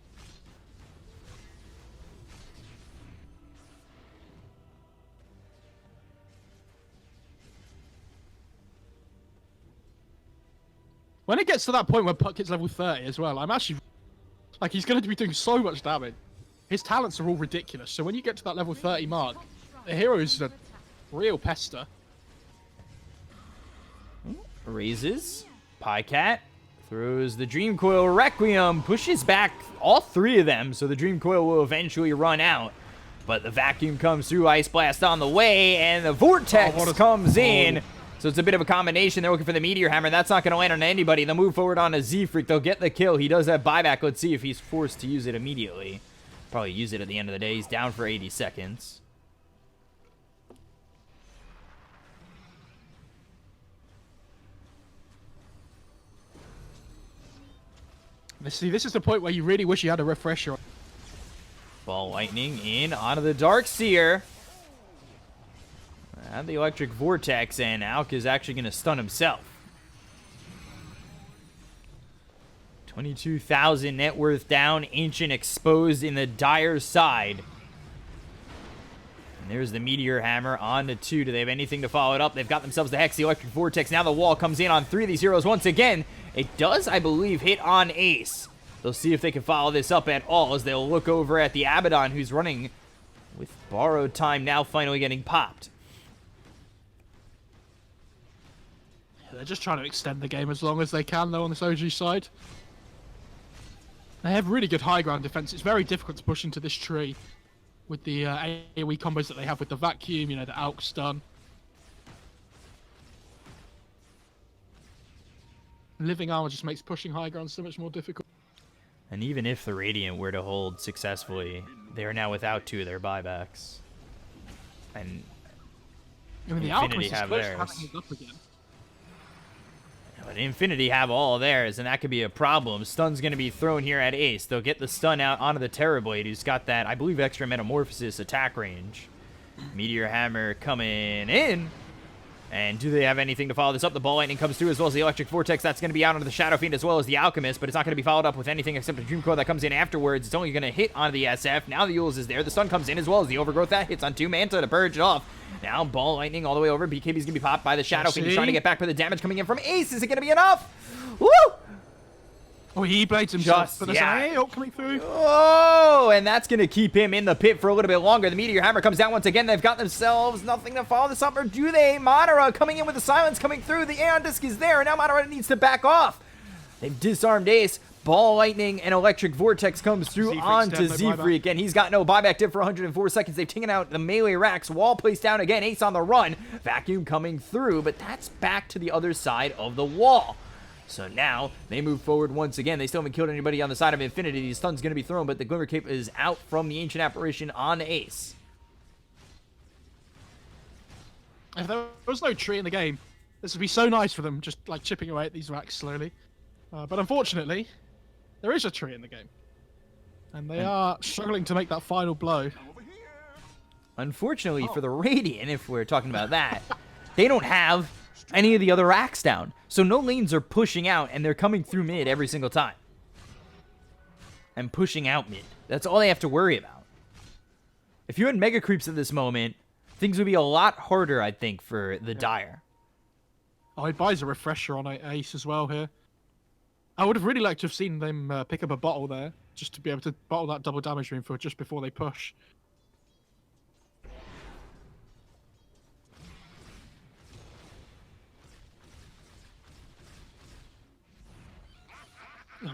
Speaker 2: When it gets to that point where Puck hits level 30 as well, I'm actually... Like, he's going to be doing so much damage. His talents are all ridiculous, so when you get to that level 30 mark, the hero is a real pester.
Speaker 1: Raises. Pycat throws the Dream Coil. Requiem pushes back all three of them, so the Dream Coil will eventually run out. But the Vacuum comes through, Ice Blast on the way, and the Vortex comes in. So it's a bit of a combination. They're looking for the Meteor Hammer. That's not going to land on anybody. They'll move forward on a Z-Freak. They'll get the kill. He does have buyback. Let's see if he's forced to use it immediately. Probably use it at the end of the day. He's down for 80 seconds.
Speaker 2: See, this is the point where you really wish you had a refresher.
Speaker 1: Ball lightning in onto the Darkseer. And the Electric Vortex, and Auk is actually going to stun himself. 22,000 net worth down. Ancient exposed in the Dire side. And there's the Meteor Hammer on to 2. Do they have anything to follow it up? They've got themselves the Hex, the Electric Vortex. Now the wall comes in on 3 of these heroes once again. It does, I believe, hit on Ace. They'll see if they can follow this up at all as they'll look over at the Abaddon, who's running with borrowed time now finally getting popped.
Speaker 2: They're just trying to extend the game as long as they can, though, on this OG side. They have really good high ground defense. It's very difficult to push into this tree with the AoE combos that they have with the Vacuum, you know, the Auk stun. Living Armor just makes pushing high ground so much more difficult.
Speaker 1: And even if the Radiant were to hold successfully, they are now without 2 of their buybacks. And
Speaker 2: I mean, the
Speaker 1: Infinity
Speaker 2: Alchemist
Speaker 1: have
Speaker 2: is close to
Speaker 1: theirs.
Speaker 2: having it up again.
Speaker 1: But Infinity have all of theirs, and that could be a problem. Stun's going to be thrown here at Ace. They'll get the stun out onto the Terrorblade, who's got that, I believe, extra Metamorphosis attack range. Meteor Hammer coming in. And do they have anything to follow this up? The Ball Lightning comes through as well as the Electric Vortex. That's going to be out onto the Shadow Fiend as well as the Alchemist, but it's not going to be followed up with anything except the Dream Coil that comes in afterwards. It's only going to hit onto the SF. Now the Yules is there. The stun comes in as well as the Overgrowth. That hits on 2 Manta to purge it off. Now Ball Lightning all the way over. BKB's going to be popped by the Shadow Fiend. He's trying to get back, but the damage coming in from Ace. Is it going to be enough? Woo!
Speaker 2: Oh, he blades himself,
Speaker 1: Just,
Speaker 2: but there's
Speaker 1: yeah.
Speaker 2: an AoE coming through.
Speaker 1: Oh, and that's going to keep him in the pit for a little bit longer. The Meteor Hammer comes down once again. They've got themselves nothing to follow this up, or do they? Madara coming in with the silence coming through. The Aeon Disc is there, and now Madara needs to back off. They've disarmed Ace. Ball Lightning and Electric Vortex comes through
Speaker 2: Z-Freak's
Speaker 1: onto
Speaker 2: dead, no
Speaker 1: Z-Freak, and he's got no buyback dip for 104 seconds. They've taken out the melee racks. Wall placed down again. Ace on the run. Vacuum coming through, but that's back to the other side of the wall. So now they move forward once again. They still haven't killed anybody on the side of Infinity. The stun's going to be thrown, but the Glimmer Cape is out from the Ancient Apparition on Ace.
Speaker 2: If there was no tree in the game, this would be so nice for them, just like chipping away at these racks slowly. But unfortunately, there is a tree in the game. And they are struggling to make that final blow.
Speaker 1: Unfortunately for the Radiant, if we're talking about that, they don't have any of the other racks down. So no lanes are pushing out, and they're coming through mid every single time. And pushing out mid. That's all they have to worry about. If you had Mega Creeps at this moment, things would be a lot harder, I think, for the Dire.
Speaker 2: Oh, he buys a refresher on Ace as well here. I would have really liked to have seen them pick up a bottle there, just to be able to bottle that double damage room for just before they push.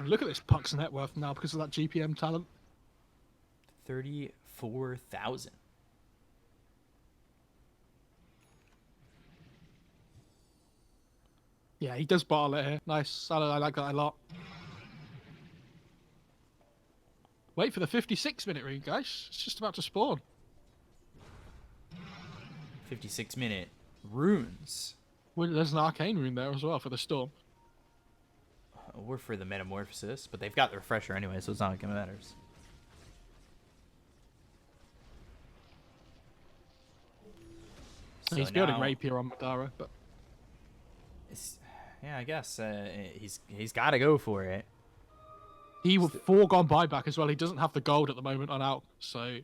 Speaker 2: Look at this Puck's net worth now because of that GPM talent.
Speaker 1: 34,000.
Speaker 2: Yeah, he does bottle it here. Nice. I like that a lot. Wait for the 56-minute rune, guys. It's just about to spawn.
Speaker 1: 56-minute runes.
Speaker 2: Well, there's an arcane rune there as well for the storm.
Speaker 1: Or for the metamorphosis, but they've got the refresher anyway, so it's not like it matters.
Speaker 2: So he's building rapier on Madara, but
Speaker 1: yeah, I guess he's got to go for it.
Speaker 2: He will foregone buyback as well. He doesn't have the gold at the moment on out, so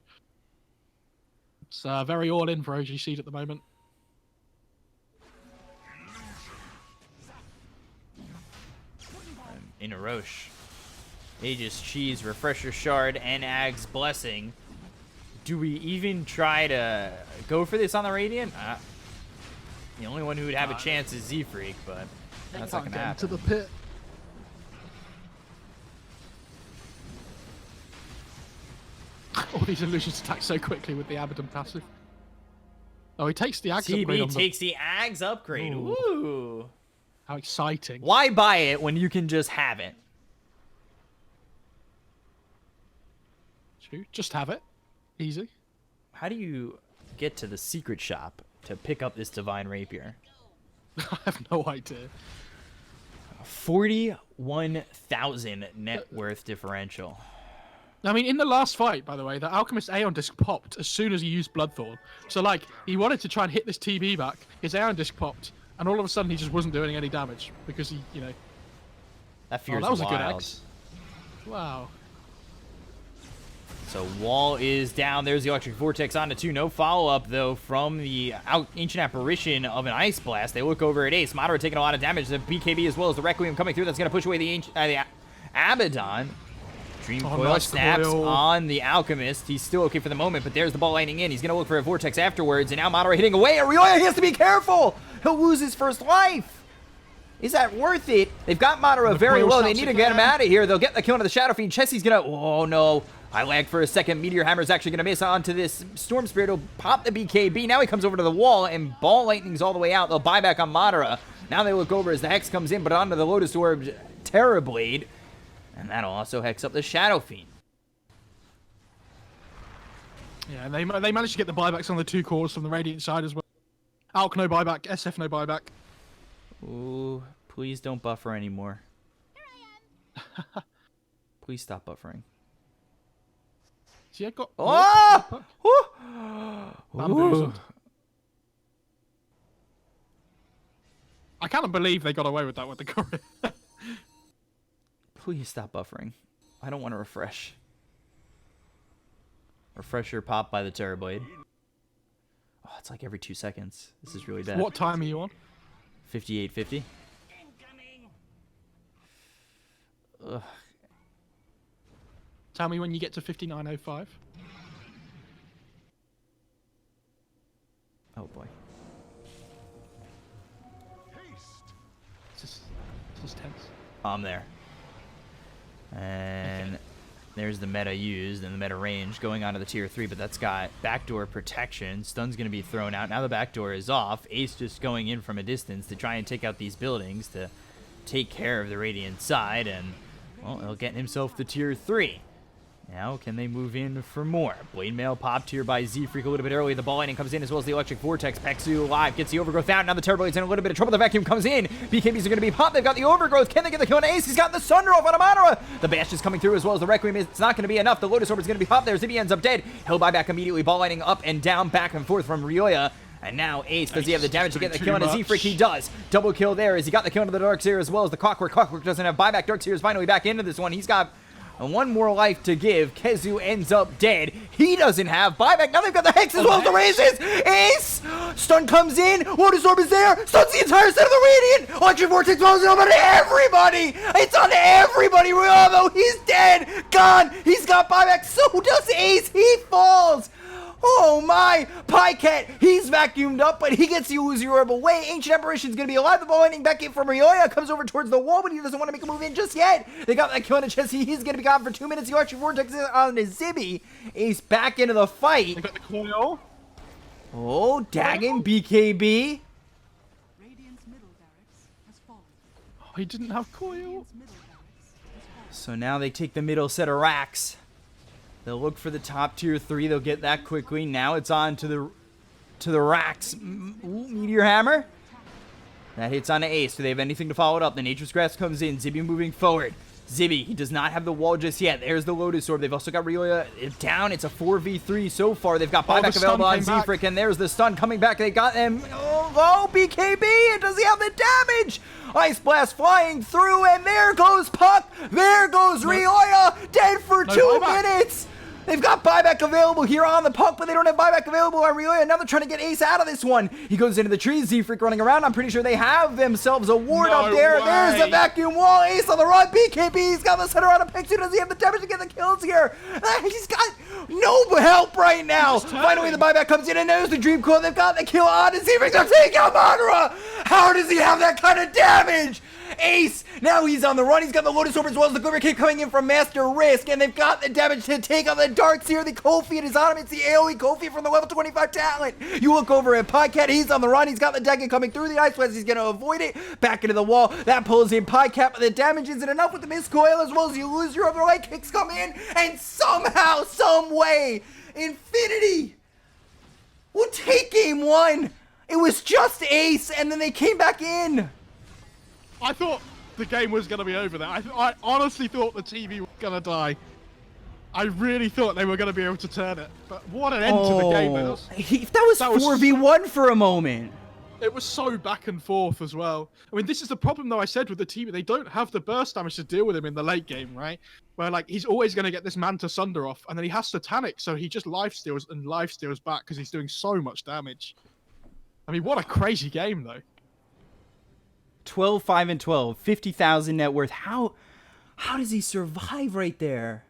Speaker 2: it's very all in for OG.SEED at the moment.
Speaker 1: In a Roche, Aegis Cheese, Refresher Shard, and Ag's Blessing. Do we even try to go for this on the Radiant? The only one who would have a chance is Z-Freak, but that's not gonna happen.
Speaker 2: To the pit. All these illusions attack so quickly with the Abaddon passive. Oh, he takes the Ag's upgrade.
Speaker 1: TB takes the Ag's upgrade.
Speaker 2: Ooh.
Speaker 1: Ooh.
Speaker 2: How exciting.
Speaker 1: Why buy it when you can just have it?
Speaker 2: True. Just have it. Easy.
Speaker 1: How do you get to the secret shop to pick up this Divine Rapier?
Speaker 2: I have no idea.
Speaker 1: 41,000 net worth differential.
Speaker 2: I mean, in the last fight, by the way, the Alchemist Aeon Disc popped as soon as he used Bloodthorn. So, like, he wanted to try and hit this TB back. His Aeon Disc popped, and all of a sudden he just wasn't doing any damage because he, you know.
Speaker 1: That fears
Speaker 2: that was
Speaker 1: wild.
Speaker 2: a good X. Wow.
Speaker 1: So wall is down. There's the Electric Vortex onto 2. No follow-up, though, from the Ancient Apparition of an Ice Blast. They look over at Ace. Madara taking a lot of damage. The BKB as well as the Requiem coming through. That's going to push away the Abaddon. Dream Coil
Speaker 2: nice
Speaker 1: snaps
Speaker 2: coil.
Speaker 1: on the Alchemist. He's still okay for the moment, but there's the ball lining in. He's going to look for a Vortex afterwards, and now Madara hitting away. Arioya, he has to be careful! He'll lose his first life! Is that worth it? They've got Madara very low. They need to get him out of here. They'll get the kill into the Shadow Fiend. Chessie's going to... Oh, no. I lagged for a second. Meteor Hammer's actually going to miss onto this Storm Spirit. He'll pop the BKB. Now he comes over to the wall, and Ball Lightning's all the way out. They'll buy back on Madara. Now they look over as the Hex comes in, but onto the Lotus Orb Terror Blade. And that'll also Hex up the Shadow Fiend.
Speaker 2: Yeah, and they managed to get the buybacks on the 2 cores from the Radiant side as well. Alk no buyback, SF no buyback.
Speaker 1: Ooh, please don't buffer anymore. Please stop buffering.
Speaker 2: See, I got...
Speaker 1: Oh!
Speaker 2: Bamboozled. I can't believe they got away with that with the courier.
Speaker 1: Please stop buffering. I don't want to refresh. Refresher pop by the Terror Blade. Oh, it's like every 2 seconds. This is really bad.
Speaker 2: What time are you on?
Speaker 1: 58:50. Ugh.
Speaker 2: Tell me when you get to 59:05.
Speaker 1: Oh boy.
Speaker 2: This is tense.
Speaker 1: I'm there. And there's the meta used and the meta range going on to the tier 3, but that's got backdoor protection. Stun's going to be thrown out. Now the backdoor is off. Ace just going in from a distance to try and take out these buildings to take care of the Radiant side, and, well, he'll get himself the tier 3. Now, can they move in for more? Blade Mail popped here by Z-Freak a little bit early. The ball lightning comes in as well as the Electric Vortex. Pexu alive, gets the Overgrowth out. Now the Terror Blade's in a little bit of trouble. The Vacuum comes in. BKBs are going to be popped. They've got the Overgrowth. Can they get the kill on Ace? He's got the Sunder off on Madara. The Bash is coming through as well as the Requiem. It's not going to be enough. The Lotus Orb is going to be popped there. Zibby ends up dead. He'll buy back immediately. Ball lightning up and down, back and forth from Ryoya. And now Ace, does he have the damage to get the kill on a Z-Freak? He does. Double kill there as he got the kill into the Darkseer as well as the Clockwork. Clockwork doesn't have buyback. Darkseer is finally back into this one. He's got one more life to give. Kezu ends up dead. He doesn't have buyback. Now they've got the Hex as well as the Raises. Ace! Stun comes in. Lotus Orb is there. Stuns the entire set of the Radiant. Electric Vortex falls on everybody. It's on everybody. Ryoya, though, he's dead. Gone. He's got buyback. So does Ace. He falls. Oh my! Pycat, he's vacuumed up, but he gets the Uzi Orb away. Ancient Apparition's gonna be alive. The ball ending back in from Ryoya. Comes over towards the wall, but he doesn't want to make a move in just yet. They got that kill on the chest. He's gonna be gone for 2 minutes. The Archer Vortex is on his Zibby. Ace back into the fight.
Speaker 2: They got the coil.
Speaker 1: Oh, dagging BKB.
Speaker 3: Radiant's middle barracks has fallen.
Speaker 2: Oh, he didn't have coil.
Speaker 3: Radiant's middle barracks has fallen.
Speaker 1: So now they take the middle set of racks. They'll look for the top tier 3. They'll get that quickly. Now it's on to the racks. Ooh, Meteor Hammer. That hits on the Ace. Do they have anything to follow it up? The Nature's Grasp comes in. Zibby moving forward. Zibby, he does not have the wall just yet. There's the Lotus Orb. They've also got Ryoya down. It's a 4v3 so far. They've got buyback available on Zfrick, and there's the stun coming back. They got him. Oh, BKB, and does he have the damage? Ice Blast flying through, and there goes Puck. There goes Ryoya, dead for 2 minutes. They've got buyback available here on the Puck, but they don't have buyback available on Ryoya. Now they're trying to get Ace out of this one. He goes into the trees. Zfrick running around. I'm pretty sure they have themselves a ward up there.
Speaker 2: way.
Speaker 1: There's the vacuum wall. Ace on the run. BKB. He's got the center on a Pixie. Does he have the damage to get the kills here? He's got no help right now. Finally, the buyback comes in, and there's the Dream Coil. They've got the kill on. And Zfrick are taking out Madara. How does he have that kind of damage? Ace, now he's on the run. He's got the Lotus Orb as well as the Glimmer Cape coming in from Master Risk, and they've got the damage to take on the Darks here. The Kofi is on him. It's the AoE Kofi from the level 25 talent. You look over at Pycat. He's on the run. He's got the Dagon coming through the Ice Blast. He's going to avoid it. Back into the wall. That pulls in Pycat, but the damage isn't enough with the Mist Coil as well as you lose your other leg kicks come in, and somehow, some way, Infinity will take game 1. It was just Ace, and then they came back in.
Speaker 2: I thought the game was going to be over there. I honestly thought the TV was going to die. I really thought they were going to be able to turn it. But what an end to the game.
Speaker 1: That was 4v1 for a moment.
Speaker 2: It was so back and forth as well. I mean, this is the problem, though, I said with the TV. They don't have the burst damage to deal with him in the late game, right? Where, like, he's always going to get this Manta Sunder off, and then he has Satanic, so he just lifesteals and lifesteals back because he's doing so much damage. I mean, what a crazy game, though.
Speaker 1: 12, 5, and 12. 50,000 net worth. How does he survive right there?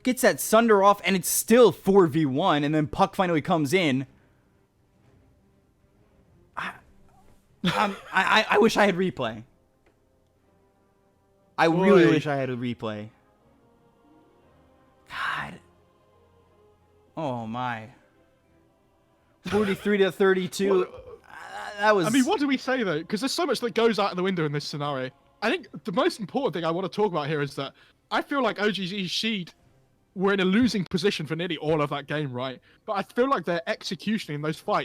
Speaker 1: Gets that Sunder off, and it's still 4v1, and then Puck finally comes in. I wish I had replay. I really wish I had a replay. God. Oh, my. 43 to 32. That was...
Speaker 2: I mean, what do we say, though? Because there's so much that goes out of the window in this scenario. I think the most important thing I want to talk about here is that I feel like OG.SEED were in a losing position for nearly all of that game, right? But I feel like their execution in those fights